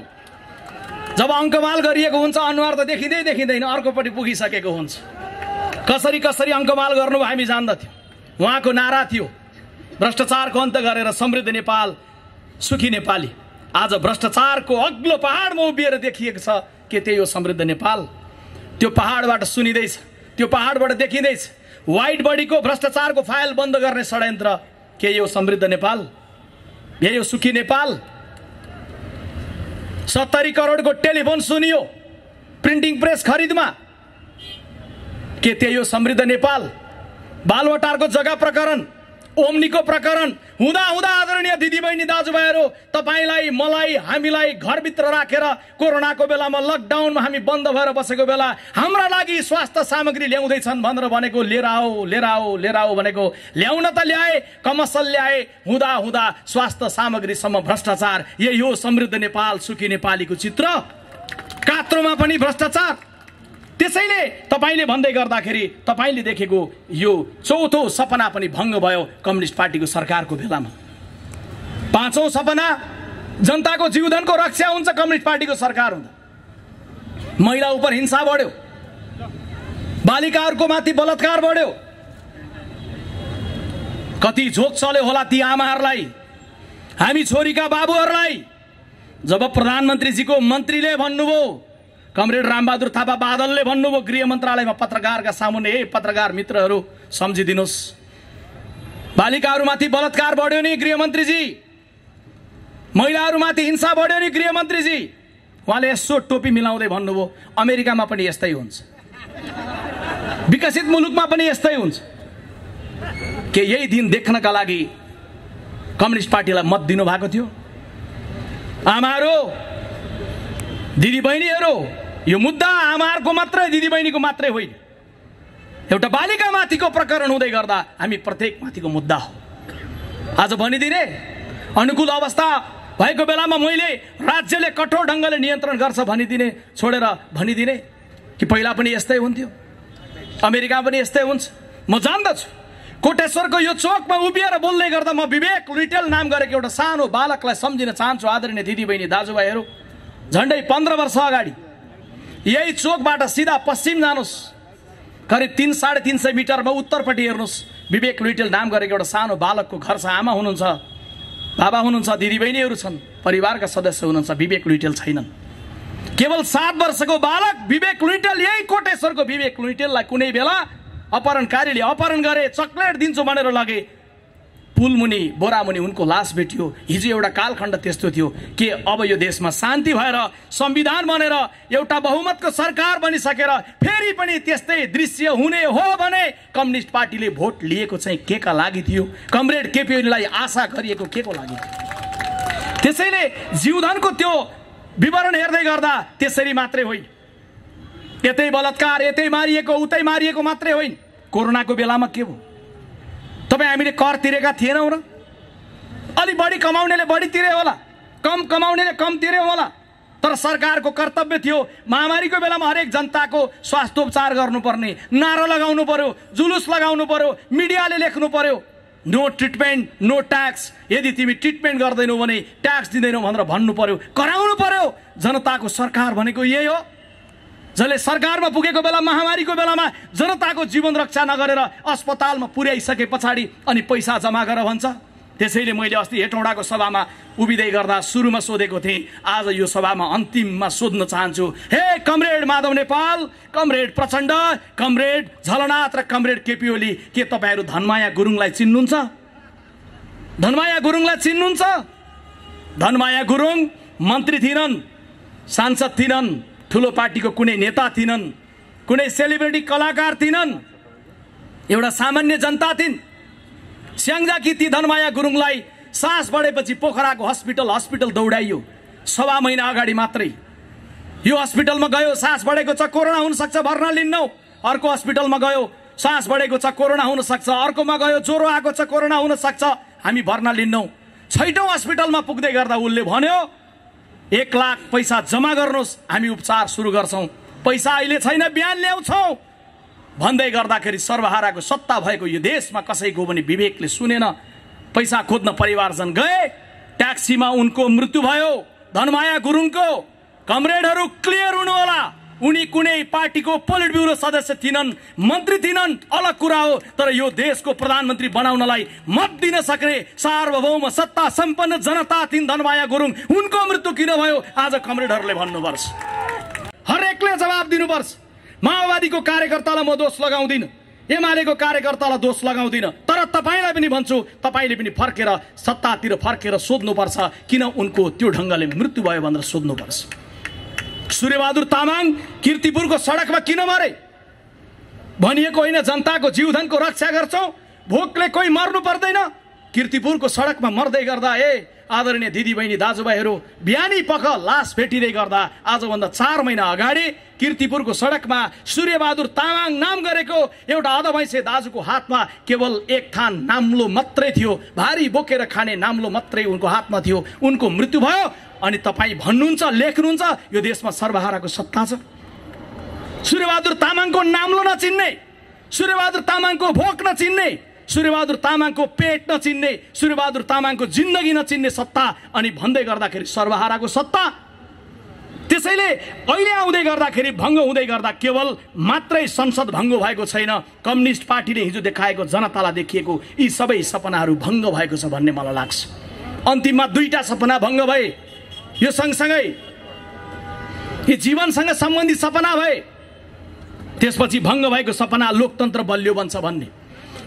जब अङ्कमाल गरिएको हुन्छ अनुहार त देखिँदै देखिँदैन, अर्कोपट्टि पुगिसकेको हुन्छ। कसरी कसरी अङ्कमाल गर्नुभयो हामी जान्दथ्यौँ। उहाँको नारा थियो भ्रष्टाचारको अन्त गरेर समृद्ध नेपाल सुखी नेपाली। आज भ्रष्टाचारको अग्लो पहाडमा उभिएर देखिएको छ के त्यही हो समृद्ध नेपाल। त्यो पहाडबाट सुनिँदैछ, त्यो पहाडबाट देखिँदैछ वाइट बडीको भ्रष्टाचारको फाइल बन्द गर्ने षड्यन्त्र। के यो समृद्ध नेपाल, यही हो सुखी नेपाल। 70 करोडको टेलिफोन सुनियो प्रिन्टिङ प्रेस खरिदमा, के त्यही हो समृद्ध नेपाल। बालवटारको जग्गा प्रकरण, ओम्नीको प्रकरण हुँदा हुँदा आदरणीय दिदीबहिनी दाजुभाइहरू, तपाईलाई मलाई हामीलाई घरभित्र राखेर कोरोनाको बेलामा लकडाउनमा हामी बन्द भएर बसेको बेला हाम्रा लागि स्वास्थ्य सामग्री ल्याउँदैछन् भनेर भनेको लिएर आओ लिएर आओ लिएर आओ भनेको ल्याउन त ल्याए, कमसल ल्याए, हुँदा हुँदा स्वास्थ्य सामग्रीसम्म भ्रष्टाचार। यही हो समृद्ध नेपाल सुखी नेपालीको चित्र। कात्रोमा पनि भ्रष्टाचार। त्यसैले तपाईले भन्दै गर्दाखेरि तपाईले देखेको यो चौथो सपना पनि भङ्ग भयो कम्युनिस्ट पार्टीको सरकारको बेलामा। पाँचौं सपना जनताको जीवनको रक्षा हुन्छ कम्युनिस्ट पार्टीको सरकार हुँदा। महिला उप हिंसा बढ्यो, बालिकाहरूको माथि बलात्कार बढ्यो। कति झोक चल्यो होला ती आमाहरूलाई, हामी छोरीका बाबुहरूलाई। जब प्रधानमन्त्रीजीको मन्त्रीले भन्नुभयो, कमरेड रामबहादुर थापा बादलले भन्नुभयो गृह मन्त्रालयमा पत्रकारका सामुन्ने, हे पत्रकार मित्रहरू सम्झिदिनुहोस्, बालिकाहरूमाथि बलात्कार बढ्यो नि गृहमन्त्रीजी, महिलाहरूमाथि हिंसा बढ्यो नि गृहमन्त्रीजी। उहाँले यसो टोपी मिलाउँदै भन्नुभयो अमेरिकामा पनि यस्तै हुन्छ, विकसित मुलुकमा पनि यस्तै हुन्छ। के यही दिन देख्नका लागि कम्युनिस्ट पार्टीलाई मत दिनु भएको थियो? आमाहरू, दिदीबहिनीहरू, यो मुद्दा आमाहरूको मात्रै दिदीबहिनीको मात्रै होइन, एउटा बालिका माथिको प्रकरण हुँदै गर्दा हामी प्रत्येक माथिको मुद्दा हो। आज भनिदिने अनुकूल अवस्था भएको बेलामा मैले राज्यले कठोर ढङ्गले नियन्त्रण गर्छ भनिदिने छोडेर भनिदिने कि पहिला पनि यस्तै हुन्थ्यो, अमेरिका पनि यस्तै हुन्छ। म जान्दछु कोटेश्वरको यो चोकमा उभिएर बोल्दै गर्दा म विवेक लुइटेल नाम गरेको एउटा सानो बालकलाई सम्झिन चाहन्छु। आदरणीय दिदीबहिनी दाजुभाइहरू, झन्डै 15 वर्ष अगाडि यही चोकबाट सिधा पश्चिम जानुहोस्, करिब 300-350 मिटरमा उत्तरपट्टि हेर्नुहोस्, विवेक लुइटेल नाम गरेको एउटा सानो बालकको घर छ। आमा हुनुहुन्छ, बाबा हुनुहुन्छ, दिदीबहिनीहरू छन्, परिवारका सदस्य हुनुहुन्छ, विवेक लुइटेल छैनन्। केवल 7 वर्षको बालक विवेक लुइटेल, यही कोटेश्वरको विवेक लुइटेललाई कुनै बेला अपहरणकारीले अपहरण गरे, चक्लेट दिन्छु भनेर लगे, पुलमुनि बोरामुनि उनको लास भेटियो। हिजो एउटा कालखण्ड त्यस्तो थियो कि अब यो देशमा शान्ति भएर संविधान बनेर एउटा बहुमतको सरकार बनिसकेर फेरि पनि त्यस्तै दृश्य हुने हो भने कम्युनिस्ट पार्टीले भोट लिएको चाहिँ के का लागि थियो? कमरेड केपी ओलीलाई आशा गरिएको के को लागि थियो? त्यसैले जीवधनको त्यो विवरण हेर्दै गर्दा त्यसरी मात्रै होइन, यतै बलात्कार, यतै मारिएको, उतै मारिएको मात्रै होइन। कोरोनाको बेलामा के भयो? तपाईँ हामीले कर तिरेका थिएनौँ र? अलि बढी कमाउनेले बढी तिरे होला, कम कमाउनेले कम तिरे होला, तर सरकारको कर्तव्य थियो महामारीको बेलामा हरेक जनताको स्वास्थ्योपचार गर्नुपर्ने, नारा लगाउनु पर्यो, जुलुस लगाउनु पर्यो, मिडियाले लेख्नु पर्यो, नो ट्रिटमेन्ट नो ट्याक्स। यदि तिमी ट्रिटमेन्ट गर्दैनौ भने ट्याक्स दिँदैनौ भनेर भन्नु पर्यो, कराउनु पर्यो। जनताको सरकार भनेको यही हो, जसले सरकारमा पुगेको बेला महामारीको बेलामा जनताको जीवन रक्षा नगरेर अस्पतालमा पुर्याइसके पछाडि अनि पैसा जम्मा गरेर भन्छ। त्यसैले मैले अस्ति हेटौँडाको सभामा उभिँदै गर्दा सुरुमा सोधेको थिएँ, आज यो सभामा अन्तिममा सोध्न चाहन्छु, हे comrade Madhav Nepal, comrade Prachanda, comrade Jhalanath र कमरेड केपी ओली, के तपाईँहरू धनमाया गुरुङलाई चिन्नुहुन्छ? धनमाया गुरुङलाई चिन्नुहुन्छ? धनमाया गुरुङ मन्त्री थिएनन्, सांसद थिएनन्, ठुलो पार्टीको कुनै नेता थिएनन्, कुनै सेलिब्रिटी कलाकार थिएनन्, एउटा सामान्य जनता थिइन्। स्याङ्जाकी ती धनमाया गुरुङलाई सास बढेपछि पोखराको हस्पिटल दौडाइयो, 1.25 महिना अगाडि मात्रै। यो हस्पिटलमा गयो सास बढेको छ कोरोना हुन सक्छ भर्ना लिन्नौ, अर्को हस्पिटलमा गयो सास बढेको छ कोरोना हुन सक्छ, अर्कोमा गयो ज्वरो आएको छ कोरोना हुन सक्छ, हामी भर्ना लिन्नौ। 6औं हस्पिटलमा पुग्दै गर्दा उसले भन्यो 1 लाख पैसा जम्मा गर्नुहोस्, हामी उपचार सुरु गर्छौं, पैसा अहिले छैन बिहान ल्याउँछौं भन्दै गर्दाखेरि सर्वहाराको सत्ता भएको यो देशमा कसैको पनि विवेकले सुनेन। पैसा खोज्न परिवारजन गए, ट्याक्सीमा उनको मृत्यु भयो। धनमाया गुरुङको कमरेडहरू क्लियर हुनु होला, उनी कुनै पार्टीको पोलिट ब्युरो सदस्य थिएनन्, मन्त्री थिएनन्, अलग कुरा हो, तर यो देशको प्रधानमन्त्री बनाउनलाई मत दिन सक्ने सार्वभौम सत्ता सम्पन्न जनता थिइन् धनमाया गुरुङ। उनको मृत्यु किन भयो आज कमरेडहरूले भन्नुपर्छ, हरेकले जवाब दिनुपर्छ। माओवादीको कार्यकर्तालाई म दोष लगाउँदिन, एमालेको कार्यकर्तालाई दोष लगाउँदिन, तर तपाईलाई पनि भन्छु तपाईले पनि फर्केर सत्तातिर फर्केर सोध्नुपर्छ किन उनको त्यो ढंगले मृत्यु भयो भनेर सोध्नुपर्छ। सूर्यबहादुर तामाङ कीर्तिपुरको सडकमा किन मरे भनिएको होइन, जनताको जीवधनको रक्षा गर्छौं, भोकले कोही मर्नु पर्दैन। कीर्तिपुरको सडकमा मर्दै गर्दा आदरणीय दिदीबहिनी दाजुभाइहरू बिहानी पख लास भेटिँदै गर्दा आजभन्दा 4 महिना अगाडि कीर्तिपुरको सडकमा सूर्यबहादुर तामाङ नाम गरेको एउटा अधभैँसे दाजुको हातमा केवल 1 थान नाम्लो मात्रै थियो, भारी बोकेर खाने नाम्लो मात्रै उनको हातमा थियो, उनको मृत्यु भयो। अनि तपाईँ भन्नुहुन्छ लेख्नुहुन्छ यो देशमा सर्वहाराको सत्ता छ। सूर्यबहादुर तामाङको नाम्लो नचिन्ने, सूर्यबहादुर तामाङको भोक नचिन्ने, सूर्यबहादुर तामाङको पेट नचिन्ने, सूर्यबहादुर तामाङको जिन्दगी नचिन्ने सत्ता अनि भन्दै गर्दाखेरि सर्वहाराको सत्ता। त्यसैले अहिले आउँदै गर्दाखेरि भङ्ग हुँदै गर्दा केवल मात्रै संसद भङ्ग भएको छैन, कम्युनिस्ट पार्टीले हिजो देखाएको जनतालाई देखिएको यी सबै सपनाहरू भङ्ग भएको छ भन्ने मलाई लाग्छ। अन्तिममा 2टा सपना भङ्ग भए, यो सँगसँगै यो जीवनसँग सम्बन्धित सपना भए। त्यसपछि भङ्ग भएको सपना लोकतन्त्र बलियो बन्छ भन्ने,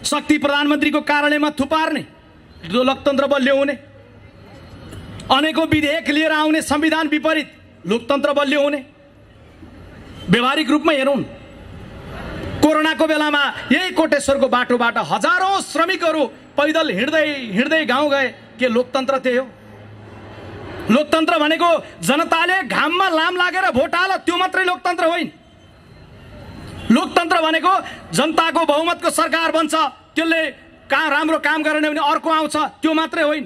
शक्ति प्रधानमन्त्रीको कार्यालयमा थुपार्ने, लोकतन्त्र बलियो हुने, अनेकौं विधेयक लिएर आउने संविधान विपरीत लोकतन्त्र बलियो हुने। व्यवहारिक रूपमा हेरौं, कोरोनाको बेलामा यही कोटेश्वरको बाटोबाट हजारौं श्रमिकहरू पैदल हिँड्दै हिँड्दै गाउँ गए, के लोकतन्त्र त्यही हो? लोकतन्त्र भनेको जनताले घाममा लाम लागेर भोट हाल त्यो मात्रै लोकतन्त्र होइन। लोकतन्त्र भनेको जनताको बहुमतको सरकार बन्छ, त्यसले राम्रो काम गरेन भने अर्को आउँछ त्यो मात्रै होइन।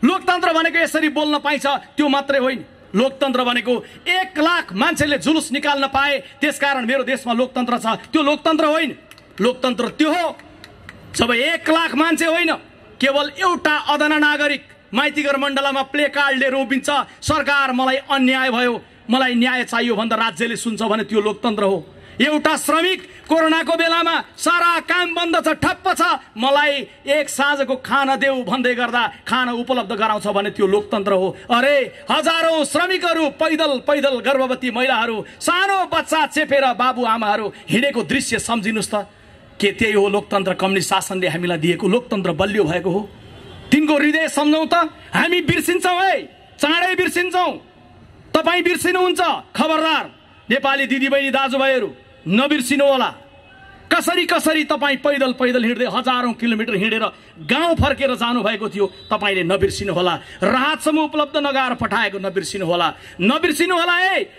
लोकतन्त्र भनेको यसरी बोल्न पाइन्छ त्यो मात्रै होइन। लोकतन्त्र भनेको 1 लाख मान्छेले जुलुस निकाल्न पाए त्यसकारण मेरो देशमा लोकतन्त्र छ, त्यो लोकतन्त्र होइन। लोकतन्त्र त्यो हो जब 1 लाख मान्छे होइन, केवल एउटा अदना नागरिक माइतीघर मण्डलमा प्ले कार्ड लिएर उभिन्छ, सरकार मलाई अन्याय भयो, मलाई न्याय चाहियो भन्दा राज्यले सुन्छ भने त्यो लोकतन्त्र हो। एउटा श्रमिक कोरोनाको बेलामा सारा काम बन्द छ, ठप्प छ, मलाई 1 साँझको खाना देऊ भन्दै गर्दा खाना उपलब्ध गराउँछ भने त्यो लोकतन्त्र हो। अरे हजारौं श्रमिकहरू पैदल पैदल गर्भवती महिलाहरू सानो बच्चा चेपेर बाबुआमाहरू हिँडेको दृश्य सम्झिनुस् त, के त्यही हो लोकतन्त्र? कम्युनिस्ट शासनले हामीलाई दिएको लोकतन्त्र बलियो भएको हो। तिनको हृदय सम्झौं त, हामी बिर्सिन्छौं है, चाँडै बिर्सिन्छौं, तपाईँ बिर्सिनुहुन्छ। खबरदार नेपाली दिदीबहिनी दाजुभाइहरू नबिर्सिनु होला। कसरी कसरी तपाईँ पैदल पैदल हिँड्दै हजारौं किलोमिटर हिँडेर गाउँ फर्केर जानु भएको थियो, तपाईले नबिर्सिनु होला। राहत समूह उपलब्ध नगराएर पठाएको नबिर्सिनु होला, नबिर्सिनु होला।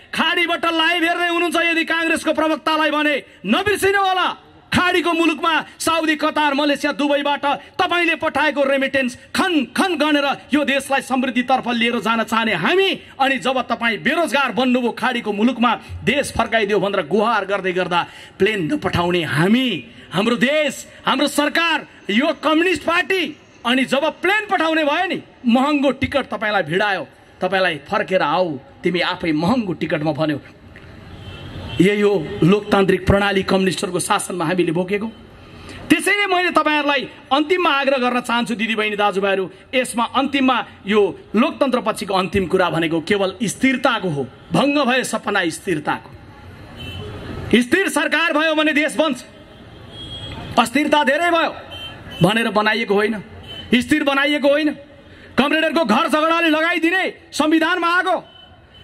खाडीबाट लाइभ हेर्दै हुनुहुन्छ यदि कांग्रेसको प्रवक्तालाई भने नबिर्सिनु होला। खाडीको मुलुकमा साउदी, कतार, मलेसिया, दुबईबाट तपाईले पठाएको रेमिटेन्स खन खन गनेर यो देशलाई समृद्धितर्फ लिएर जान चाहने हामी, अनि जब तपाईँ बेरोजगार बन्नुभयो खाडीको मुलुकमा देश फर्काइदियो भनेर गुहार गर्दै गर्दा प्लेन नपठाउने हामी, हाम्रो देश, हाम्रो सरकार, यो कम्युनिस्ट पार्टी। अनि जब प्लेन पठाउने भयो नि, महँगो टिकट तपाईलाई भिडायो, तपाईलाई फर्केर आऊ तिमी आफै महँगो टिकटमा भन्यो। यही हो लोकतान्त्रिक प्रणाली कम्युनिस्टहरूको शासनमा हामीले भोगेको। त्यसैले मैले तपाईहरुलाई अन्तिममा आग्रह गर्न चाहन्छु दिदीबहिनी दाजुभाइहरू, यसमा अन्तिममा यो लोकतन्त्र पछिको अन्तिम कुरा भनेको केवल स्थिरताको हो। भङ्ग भए सपना स्थिरताको। स्थिर सरकार भयो भने देश बन्छ, अस्थिरता धेरै भयो भनेर बनाइएको होइन, स्थिर बनाइएको होइन। कमरेडरको घर झगडाले लगाइदिने संविधानमा आगो,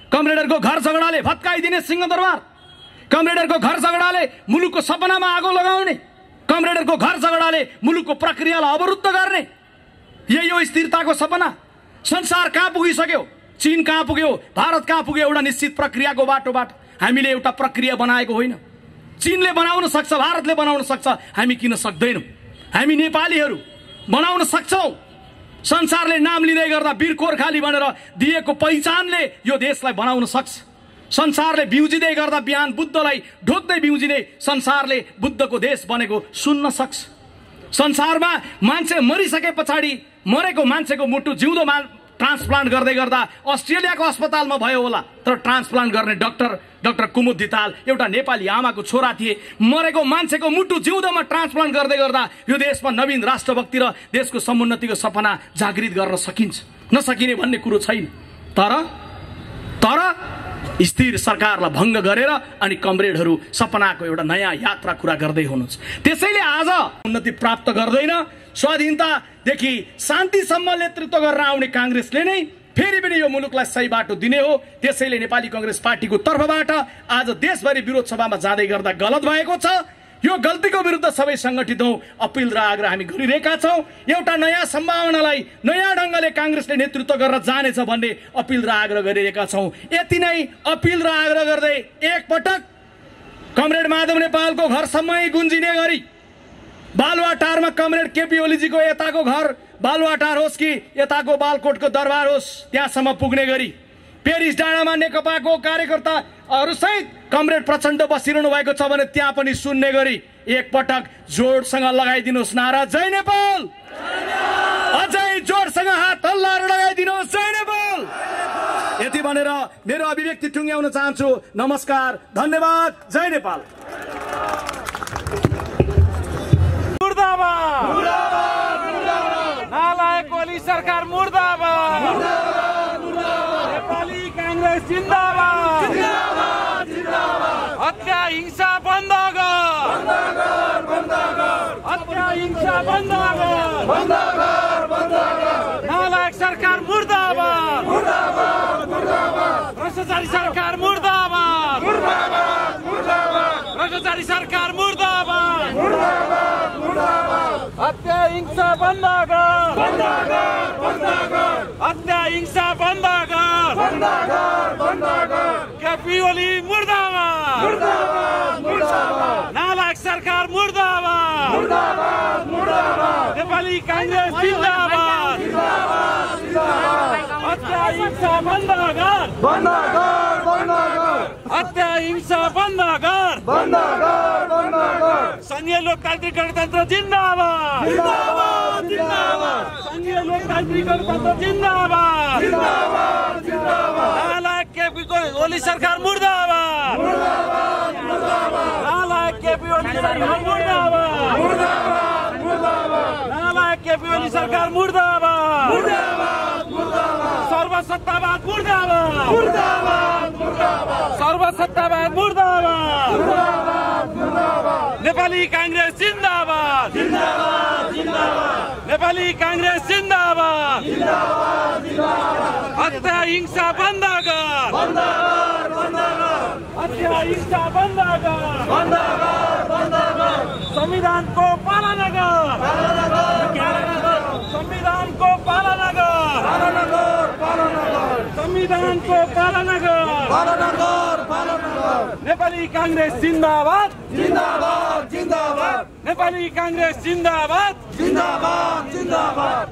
कमरेडरको घर झगडाले भत्काइदिने सिंहदरबार, कमरेडरको घर झगडाले मुलुकको सपनामा आगो लगाउने, कमरेडरको घर झगडाले मुलुकको प्रक्रियालाई अवरुद्ध गर्ने, यही हो स्थिरताको सपना। संसार कहाँ पुगिसक्यो? चीन कहाँ पुग्यो, भारत कहाँ पुग्यो, एउटा निश्चित प्रक्रियाको बाटोबाट। हामीले एउटा प्रक्रिया बनाएको होइन। चीनले बनाउन सक्छ, भारतले बनाउन सक्छ, हामी किन सक्दैनौँ? हामी नेपालीहरू बनाउन सक्छौँ। संसारले नाम लिँदै गर्दा वीर गोर्खाली भनेर दिएको पहिचानले यो देशलाई बनाउन सक्छ। संसारले बिउजिँदै गर्दा बिहान बुद्धलाई ढोक्दै बिउजिने संसारले बुद्धको देश बनेको सुन्न सक्छ। संसारमा मान्छे मरिसके पछाडि मरेको मान्छेको मुटु जिउँदो ट्रान्सप्लान्ट गर्दै गर्दा अस्ट्रेलियाको अस्पतालमा भयो होला, तर ट्रान्सप्लान्ट गर्ने डाक्टर कुमुद धिताल एउटा नेपाली आमाको छोरा थिए। मरेको मान्छेको मुटु जिउँदोमा ट्रान्सप्लान्ट गर्दै गर्दा यो देशमा नवीन राष्ट्रभक्ति र देशको समुन्नतिको सपना जागृत गर्न सकिन्छ, नसकिने भन्ने कुरो छैन। तर स्थिर सरकारलाई भङ्ग गरेर अनि कमरेडहरू सपनाको एउटा नयाँ यात्रा कुरा गर्दै हुनुहुन्छ। त्यसैले आज उन्नति प्राप्त गर्दैन, स्वाधीनतादेखि शान्तिसम्म नेतृत्व गरेर आउने काङ्ग्रेसले नै फेरि पनि यो मुलुकलाई सही बाटो दिने हो। त्यसैले नेपाली कांग्रेस पार्टीको तर्फबाट आज देशभरि विरोध सभामा जाँदै गर्दा गलत भएको छ। यो गल्तीको विरुद्ध सबै संगठित हौ, अपिल र आग्रह हामी गरिरहेका छौं। एउटा नयाँ सम्भावनालाई नयाँ ढंगले कांग्रेसले नेतृत्व गरेर जानेछ भन्ने अपिल र आग्रह गरिरहेका छौं। यति नै अपिल र आग्रह गर्दै एकपटक कमरेड माधव नेपालको घरसम्मै गुन्जिने गरी बालुवाटारमा कमरेड केपी ओलीजीको यताको घर बालुवाटार होस् कि यताको बालकोटको दरबार होस् त्यहाँसम्म पुग्ने गरी पेरिस डाँडामा नेकपाको कार्यकर्ताहरू सहित कमरेड प्रचण्ड बसिरहनु भएको छ भने त्यहाँ पनि सुन्ने गरी एकपटक जोडसँग लगाइदिनुहोस् नारा जय नेपाल, अझै जोडसँग हात हल्लाएर लगाइदिनुहोस् जय नेपाल। यति भनेर मेरो अभिव्यक्ति टुङ्ग्याउन चाहन्छु। नमस्कार, धन्यवाद, जय नेपाल। मुर्दाबाद, नालायक ओली सरकार मुर्दाबाद, नेपाली कांग्रेस जिन्दाबाद, हत्या हिंसा बन्द गर, हत्या हिंसा बन्द गर, नालायक सरकार मुर्दाबाद, भ्रष्टाचारी सरकार मुर्दाबाद, भ्रष्टाचारी सरकार मुर्दाबाद, हत्या हिंसा बन्द गर, हत्या हिंसा बन्द गर, केपी ओली मुर्दाबाद, नालायक सरकार मुर्दाबाद, नेपाली कांग्रेस जिन्दाबाद, हत्या हिंसा बन्द गर, हत्या हिंसा बन्द गर, संघीय लोकतान्त्रिक गणतन्त्र जिन्दाबाद, संघीय लोकतान्त्रिक गणतन्त्र जिन्दाबाद, नालायक केपी ओली सरकार मुर्दाबाद, नालायक केपी ओली सरकार मुर्दाबाद, नालायक केपी ओली सरकार मुर्दाबाद, सर्वसत्तावाद मुर्दाबाद, सर्वसत्तावाद मुर्दाबाद, नेपाली कांग्रेस जिन्दाबाद, नेपाली कांग्रेस जिन्दाबाद, हत्या हिंसा बन्द गर, हत्या हिंसा बन्द गर, संविधानको पालना गर, संविधानको पालना गर, संविधानको पालना गर, नेपाली कांग्रेस जिन्दाबाद, नेपाली कांग्रेस जिन्दाबाद,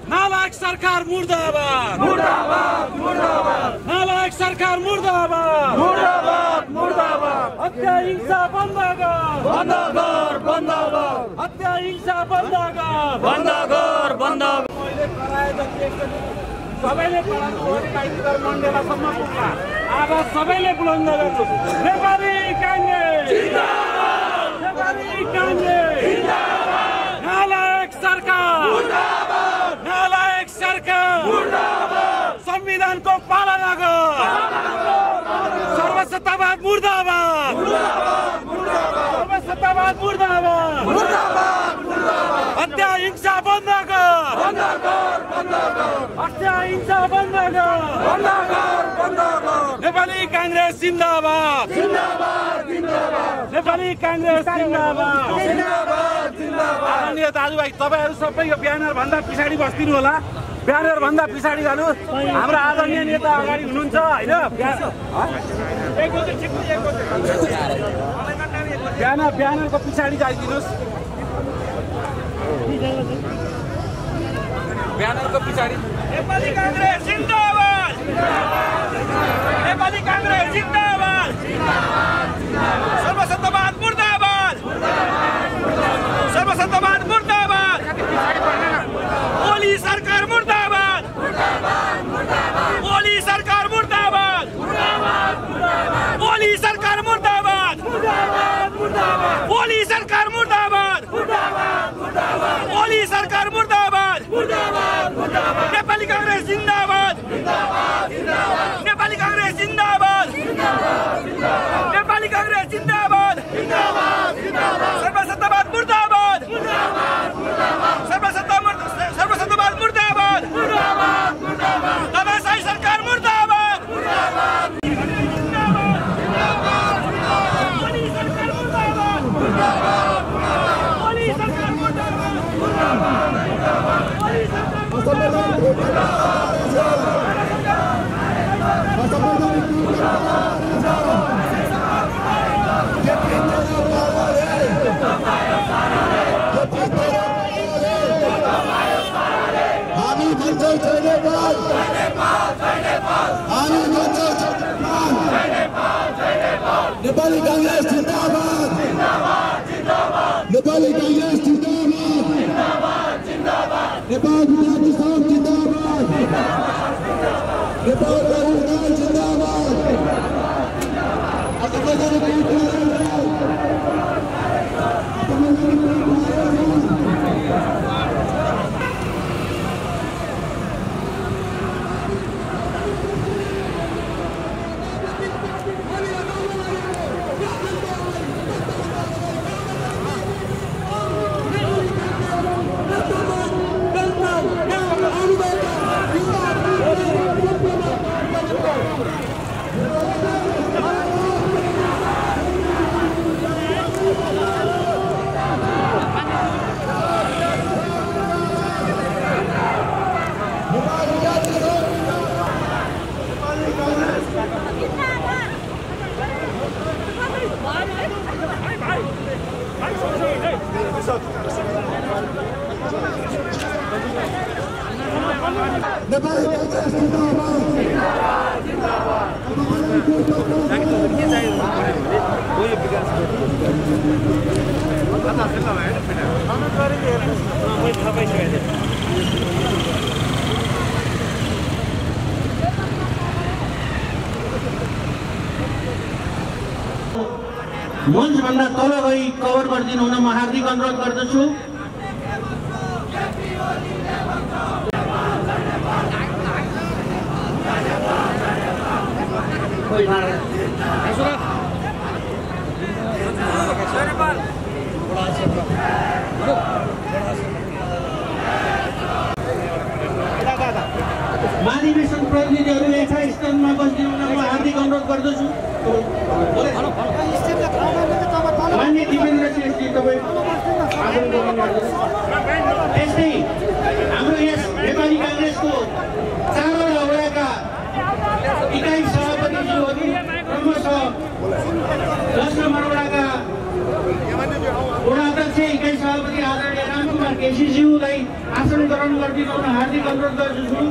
नालायक सरकार मुर्दाबाद, नालायक सरकार मुर्दाबाद, हत्या हिंसा बन्द गर, हत्या हिंसा बन्द गर, मैले कराए जति एकचोटि सबैले पढाउनु मण्डेलासम्म पुग्ला। आज सबैले बुलन्द गर्नु नेपाली कांग्रेस जिन्दाबाद, नेपाली कांग्रेस जिन्दाबाद, नालायक सरकार मुर्दाबाद, नालायक सरकार मुर्दाबाद, संविधानको पालना गर, सर्वसत्तावाद मुर्दाबाद, सर्वसत्तावाद मुर्दाबाद, हत्या हिंसा बन्द गर, हत्या हिंसा बन्द गर, नेपाली कांग्रेस जिन्दाबाद, नेपाली कांग्रेस जिन्दाबाद। आदरणीय दाजुभाइ, तपाईहरु सबै यो ब्यानर भन्दा पछाडि बस्दिनु होला। ब्यानर भन्दा पछाडि जानु हाम्रो आदरणीय नेता अगाडि हुनुहुन्छ हैन ब्यानरको पछाडि जाइदिनुस् ब्यानरको पछाडि नेपाली कांग्रेस जिन्दाबाद नेपाली कांग्रेस जिन्दाबाद सर्वसत्तावाद मुर्दाबाद सर्वसत्तावाद मुर्दाबाद ओली सरकार मुर्दाबाद ओली सरकार मुर्दाबाद ओली सरकार मुर्दाबाद ओली सरकार मुर्दाबाद ओली सरकार मुर्दाबाद नेपाली कांग्रेस जिन्दाबाद नेपाली कांग्रेस जिन्दाबाद नेपाली कांग्रेस जिन्दाबाद सर्वसत्तावाद मुर्दाबाद सर्वसत्तावाद मुर्दाबाद दबासाई सरकार मुर्दाबाद ओली सरकार मुर्दाबाद ओली सरकार मुर्दाबाद ओली हामी भन्छौँ जय नेपाल हामी भन्छौँ नेपाली कांग्रेस जिन्दाबाद नेपाली कांग्रेस जिन्दाबाद नेपाल विधायक सभा जिन्दाबाद नेपाल बहुमत जिन्दाबाद मंच भन्दा तल गई कभर गरिदिनु हुन म हार्दिक अनुरोध गर्दछु। महाधिवेशन प्रतिनिधिहरू एका स्थानमा बस्दिनु हुन म हार्दिक अनुरोध गर्दछु। मान्य दिपेन्द्र शेषजी तपाईँ यस्तै हाम्रो यस नेपाली कांग्रेसको 4 वडाका इकाइ सभापतिज्यूहरू क्रमशः 10 नम्बर वडाका वडा अध्यक्ष इकाइ सभापति आदरणीय रामकुमार केसीज्यूलाई आसन ग्रहण गरिदिनु हुन हार्दिक अनुरोध गर्दछु।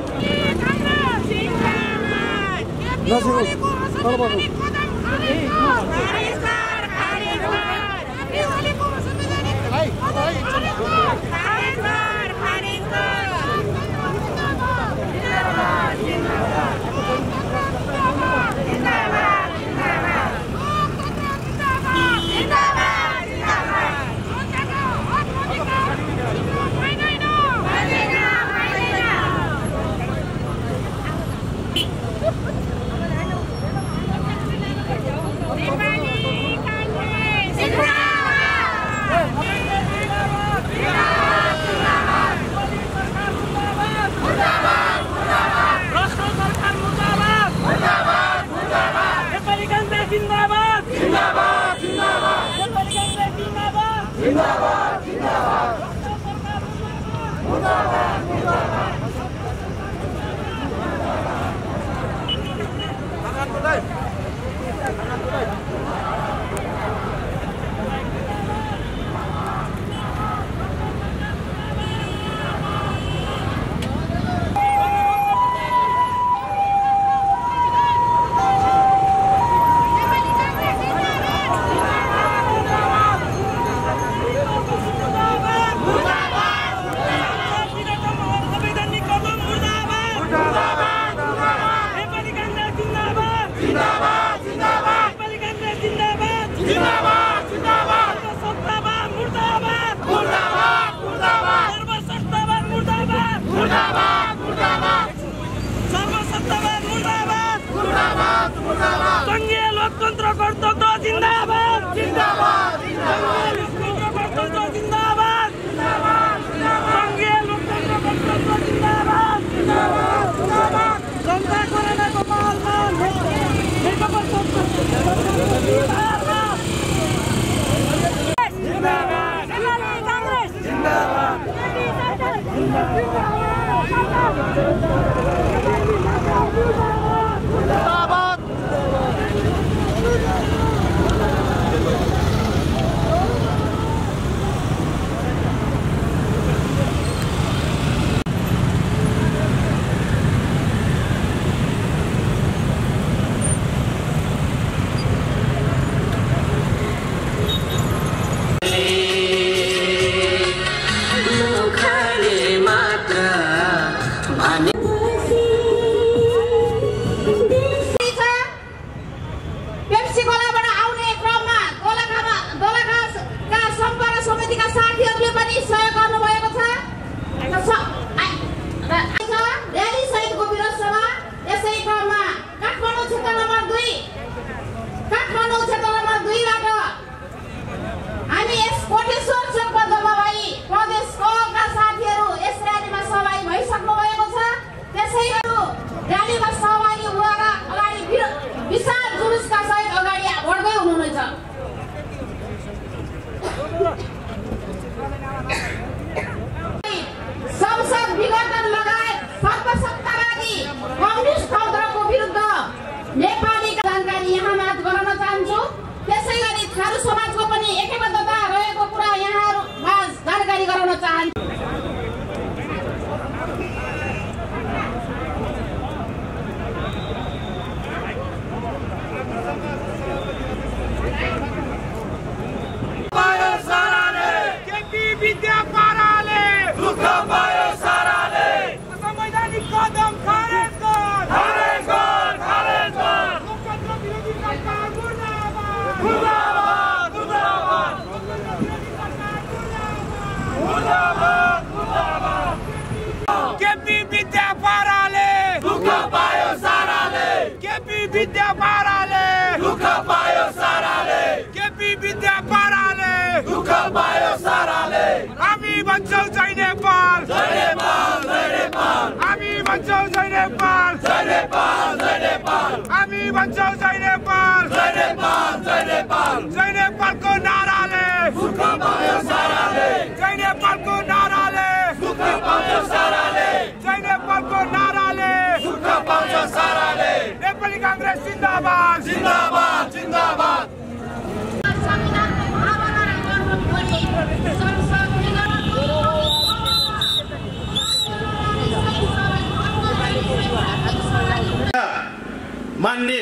मान्ने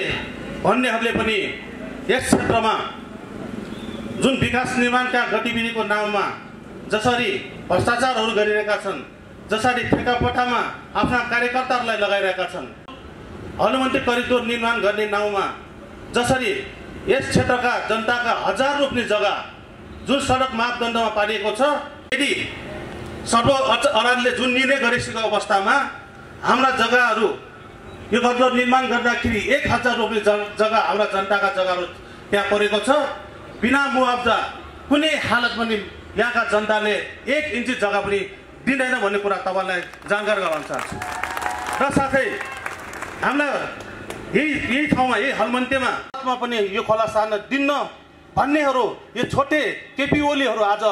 भन्नेहरूले पनि यस क्षेत्रमा जुन विकास निर्माणका गतिविधिको नाममा जसरी भ्रष्टाचारहरू गरिरहेका छन्, जसरी ठेकापट्टामा आफ्ना कार्यकर्ताहरूलाई लगाइरहेका छन्, हनुमन्ती करिडोर निर्माण गर्ने नाउँमा जसरी यस क्षेत्रका जनताका हजार रोप्ने जग्गा जुन सडक मापदण्डमा पारिएको छ, यदि सर्वोच्च अदालतले जुन निर्णय गरिसकेको अवस्थामा हाम्रा जग्गाहरू यो करिडोर निर्माण गर्दाखेरि 1000 रोप्ने जग्गा हाम्रा जनताका जग्गाहरू त्यहाँ परेको छ, बिना मुआवजा कुनै हालत पनि यहाँका जनताले 1 इन्ची जग्गा पनि दिँदैन भन्ने कुरा तपाईलाई जानकार गराउन चाहन्छु। र साथै हामीलाई यही ठाउँमा यही हनुमन्तेमा पनि यो खोला सार्न दिन्न भन्नेहरू यो छोटे केपी ओलीहरू आज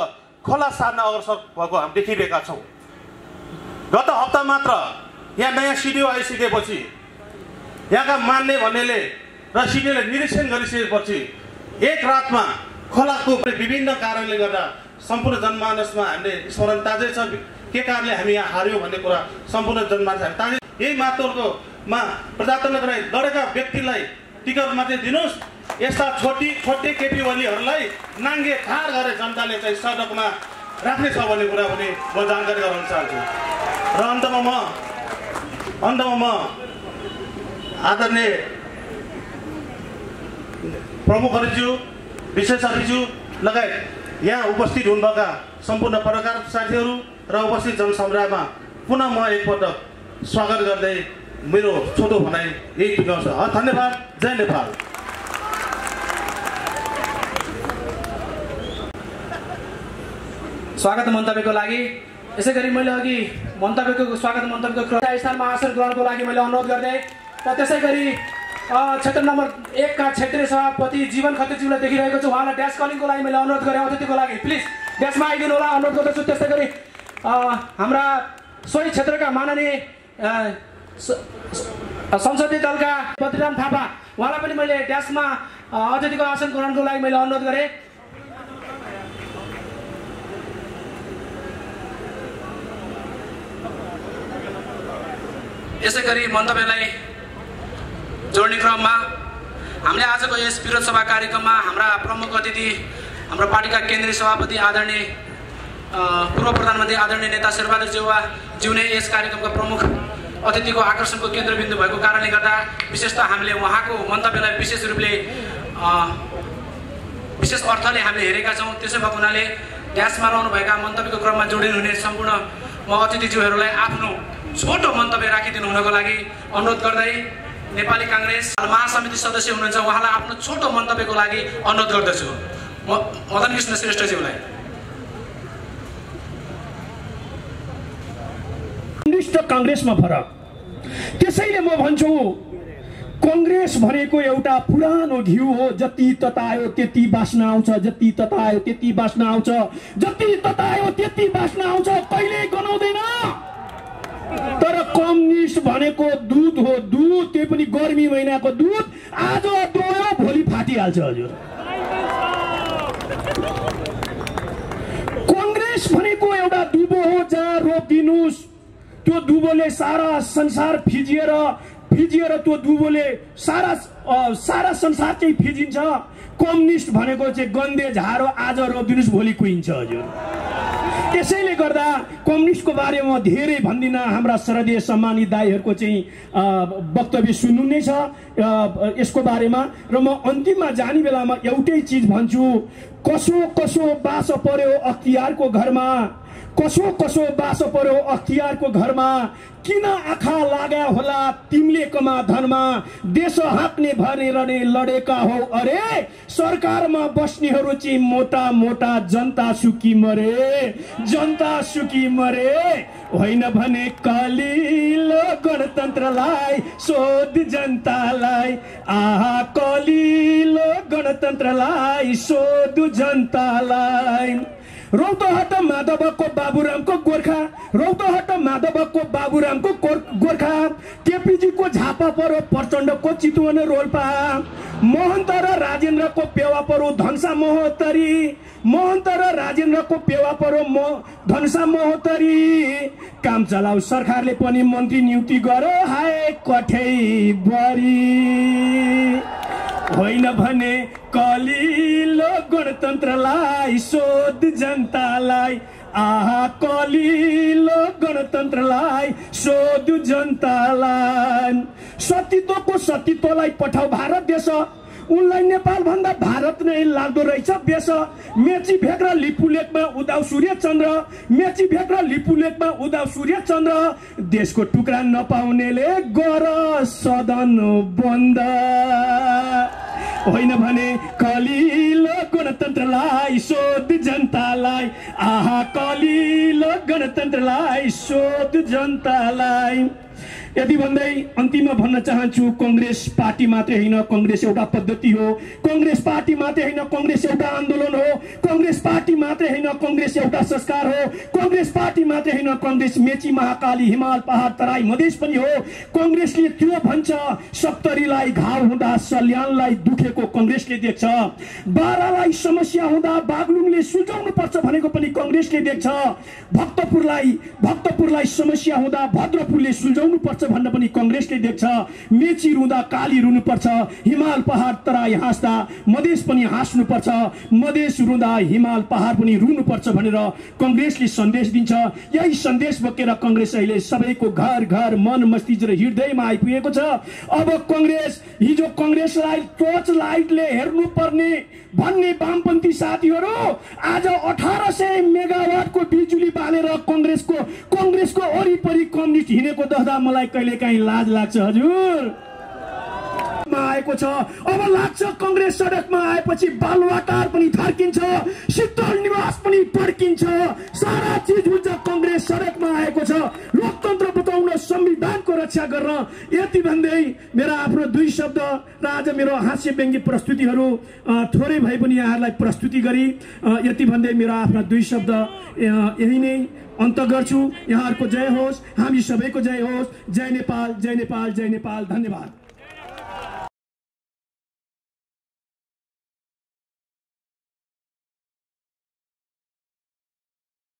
खोला सार्न अग्रसर भएको हामी देखिरहेका छौँ। गत हप्ता मात्र यहाँ नयाँ सिडिओ आइसकेपछि यहाँका मान्ने भन्नेले र सिडिओले निरीक्षण गरिसकेपछि एक रातमा खोलाको विभिन्न कारणले गर्दा सम्पूर्ण जनमानसमा हामीले स्मरण ताजै छ के कारणले हामी यहाँ हार्यौँ भन्ने कुरा सम्पूर्ण जनमानस हामी ताजै। यही मातहतमा प्रजातन्त्रको लागि लडेका व्यक्तिलाई टिकट मात्रै दिनुहोस्, यस्ता छोटे केपी ओलीहरूलाई नाङ्गे थार गरेर जनताले चाहिँ सडकमा राख्ने छ भन्ने कुरा पनि म जानकारी गराउन चाहन्छु। र अन्तमा म आदरणीय प्रमुखज्यू विशेषज्ञज्यू लगायत यहाँ उपस्थित हुनुभएका सम्पूर्ण पत्रकार साथीहरू र उपस्थित जनसमुदायमा पुनः म एकपटक स्वागत गर्दै मेरो छोटो भनाइ यही टुङ्ग्याउँछु। धन्यवाद। जय नेपाल। स्वागत मन्तव्यको लागि यसै गरी मैले अघि स्वागत मन्तव्यको स्थानमा आसन ग्रहणको लागि मैले अनुरोध गर्दै र त्यसै गरी क्षेत्र नम्बर 1 का क्षेत्रीय सभापति जीवन खत्रीज्यूलाई देखिरहेको छु। उहाँलाई ड्यास कलिङको लागि मैले अनुरोध गरेँ। अतिथिको लागि प्लिज ड्यासमा आइदिनु होला अनुरोध गर्दछु। त्यस्तै गरी हाम्रा सोही क्षेत्रका माननीय संसदीय दलका बद्रीराम थापा उहाँलाई पनि मैले ड्यासमा अतिथिको आसन ग्रहणको लागि मैले अनुरोध गरेँ। यसै गरी मन्तव्यलाई जोड्ने क्रममा हामीले आजको यस विरोध सभा कार्यक्रममा हाम्रा प्रमुख अतिथि हाम्रो पार्टीका केन्द्रीय सभापति आदरणीय पूर्व प्रधानमन्त्री आदरणीय नेता शेरबहादुर ज्यू नै यस कार्यक्रमका प्रमुख अतिथिको आकर्षणको केन्द्रबिन्दु भएको कारणले गर्दा विशेषतः हामीले उहाँको मन्तव्यलाई विशेष रूपले विशेष अर्थले हामीले हेरेका छौँ। त्यसै भएको हुनाले ड्यासमा रहनुभएका मन्तव्यको क्रममा जोडिनुहुने सम्पूर्ण म अतिथिज्यूहरूलाई आफ्नो छोटो मन्तव्य राखिदिनु हुनको लागि अनुरोध गर्दै नेपाली काङ्ग्रेस महासमिति सदस्य हुनुहुन्छ उहाँलाई आफ्नो छोटो मन्तव्यको लागि अनुरोध गर्दछु। मदन कृष्ण श्रेष्ठज्यूलाई। काङ्ग्रेसमा फरक। त्यसैले म भन्छु काङ्ग्रेस भनेको एउटा पुरानो घिउ हो, जति ततायो त्यति बास्ना आउँछ, जति ततायो त्यति बास्ना आउँछ, जति ततायो त्यति बास्ना आउँछ, कहिल्यै गनाउँदैन। तर कम्युनिस्ट भनेको दुध हो, दुध त्यही पनि गर्मी महिनाको दुध, आज दोयो भोलि फाटिहाल्छ। हजुर काङ्ग्रेस भनेको एउटा दुबो हो, जहाँ रोपिदिनुस् त्यो दुबोले सारा संसार फिजिएर त्यो दुबोले सारा संसार चाहिँ फिजिन्छ। कम्युनिस्ट भनेको चाहिँ गन्दे झारो, आज रोपिदिनुस् भोलि कुहिन्छ। हजुर त्यसैले गर्दा कम्युनिस्टको बारेमा धेरै भन्दिनँ, हाम्रा श्रद्धेय सम्मानित दाइहरूको चाहिँ वक्तव्य सुन्नु नै छ यसको बारेमा। र म अन्तिममा जाने बेलामा एउटै चिज भन्छु, कसो बास पर्यो अख्तियारको घरमा, कसो बास पर्यो अख्तियारको घरमा, किन आँखा लाग्या होला तिमीले कमा धनमा, देश हाँक्ने भनेर नै लडेका हौ अरे, सरकारमा बस्नेहरू चाहिँ मोटा मोटा जनता सुकी मरे, होइन भने कलिलो गणतन्त्रलाई सोध जनतालाई, आहा कलिलो गणतन्त्रलाई सोध जनतालाई। रौतहट माधवको बाबुरामको गोर्खा, रौतहट माधवको बाबुरामको गोर्खा, केपीजीको झापा परो प्रचण्डको चितवन रोल्पा, महन्त र राजेन्द्रको पेवा परो धनसा महोत्तरी, महन्त र राजेन्द्रको पेवा परो धनसा महोत्तरी, काम चलाउ सरकारले पनि मन्त्री नियुक्ति गर हाय कठैबरी, होइन भने कलिलो गणतन्त्रलाई सोध जनतालाई, आहा कलिलो गणतन्त्रलाई सोध जनतालाई। सतीत्वलाई पठाउ भारत देश, उनलाई नेपाल भन्दा भारत नै लाग्दो रहेछ बेस। मेची भेग र लिपुलेकमा उदाउ सूर्यचन्द्र, मेची भेग र लिपुलेकमा उदाउ सूर्यचन्द्र, देशको टुक्रा नपाउनेले गर सदन बन्द, होइन भने कलिलो गणतन्त्रलाई सोध जनतालाई, आहा कलिलो गणतन्त्रलाई सोध जनतालाई। यति भन्दै अन्तिममा भन्न चाहन्छु, कांग्रेस पार्टी मात्रै होइन, कांग्रेस एउटा पद्धति हो। कांग्रेस पार्टी मात्रै होइन, कांग्रेस एउटा आन्दोलन हो। कांग्रेस पार्टी मात्रै होइन, कांग्रेस एउटा संस्कार हो। कांग्रेस पार्टी मात्रै होइन, कांग्रेस मेची, महाकाली, हिमाल, पहाड, तराई, मधेस पनि हो। कांग्रेसले त्यो भन्छ, 70लाई घाउ हुँदा सल्यानलाई दुखेको कांग्रेसले देख्छ। बारालाई समस्या हुँदा बागलुङले सुल्झाउनु पर्छ भनेको पनि कांग्रेसले देख्छ। भक्तपुरलाई समस्या हुँदा भद्रपुरले सुल्झाउनु पर्छ भन्न पनि कांग्रेसले देख्छ। मेची रुँदा काली रुनु पर्छ, हिमाल, पहाड, तराई हाँस्दा मधेस पनि हाँस्नु पर्छ, मधेस रुँदा हिमाल, पहाड पनि रुनु पर्छ भनेर कांग्रेसले सन्देश दिन्छ। यही सन्देश बोकेर कांग्रेस अहिले सबैको घर घर, मन, मस्तिष्क र हृदयमा आइपुगेको छ। अब कांग्रेस, हिजो कांग्रेसलाई टर्च लाइटले हेर्नु पर्ने भन्ने वामपन्थी साथीहरू आज 1800 मेगावाटको बिजुली बालेर कांग्रेसको वरिपरि कम्युनिस्ट हिँडेको देख्दा मलाई कहिलेकाहीँ लाज लाग्छ हजुर। आएको छ, अब लाग्छ कांग्रेस सडकमा आएपछि बालुवाटार पनि थर्किन्छ, शीतल निवास पनि पड्किन्छ, सारा चीज हुन्छ। कांग्रेस सडकमा आएको छ लोकतन्त्र बचाउन, संविधानको रक्षा गर्न। यति भन्दै मेरा आफ्नो 2 शब्द र आज मेरो हास्य व्यङ्ग्य प्रस्तुतिहरू थोरै भए पनि यहाँहरूलाई प्रस्तुति गरी, यति भन्दै मेरो आफ्ना 2 शब्द यही नै अन्त गर्छु। यहाँहरूको जय होस्, हामी सबैको जय होस्। जय नेपाल, जय नेपाल, जय नेपाल। धन्यवाद।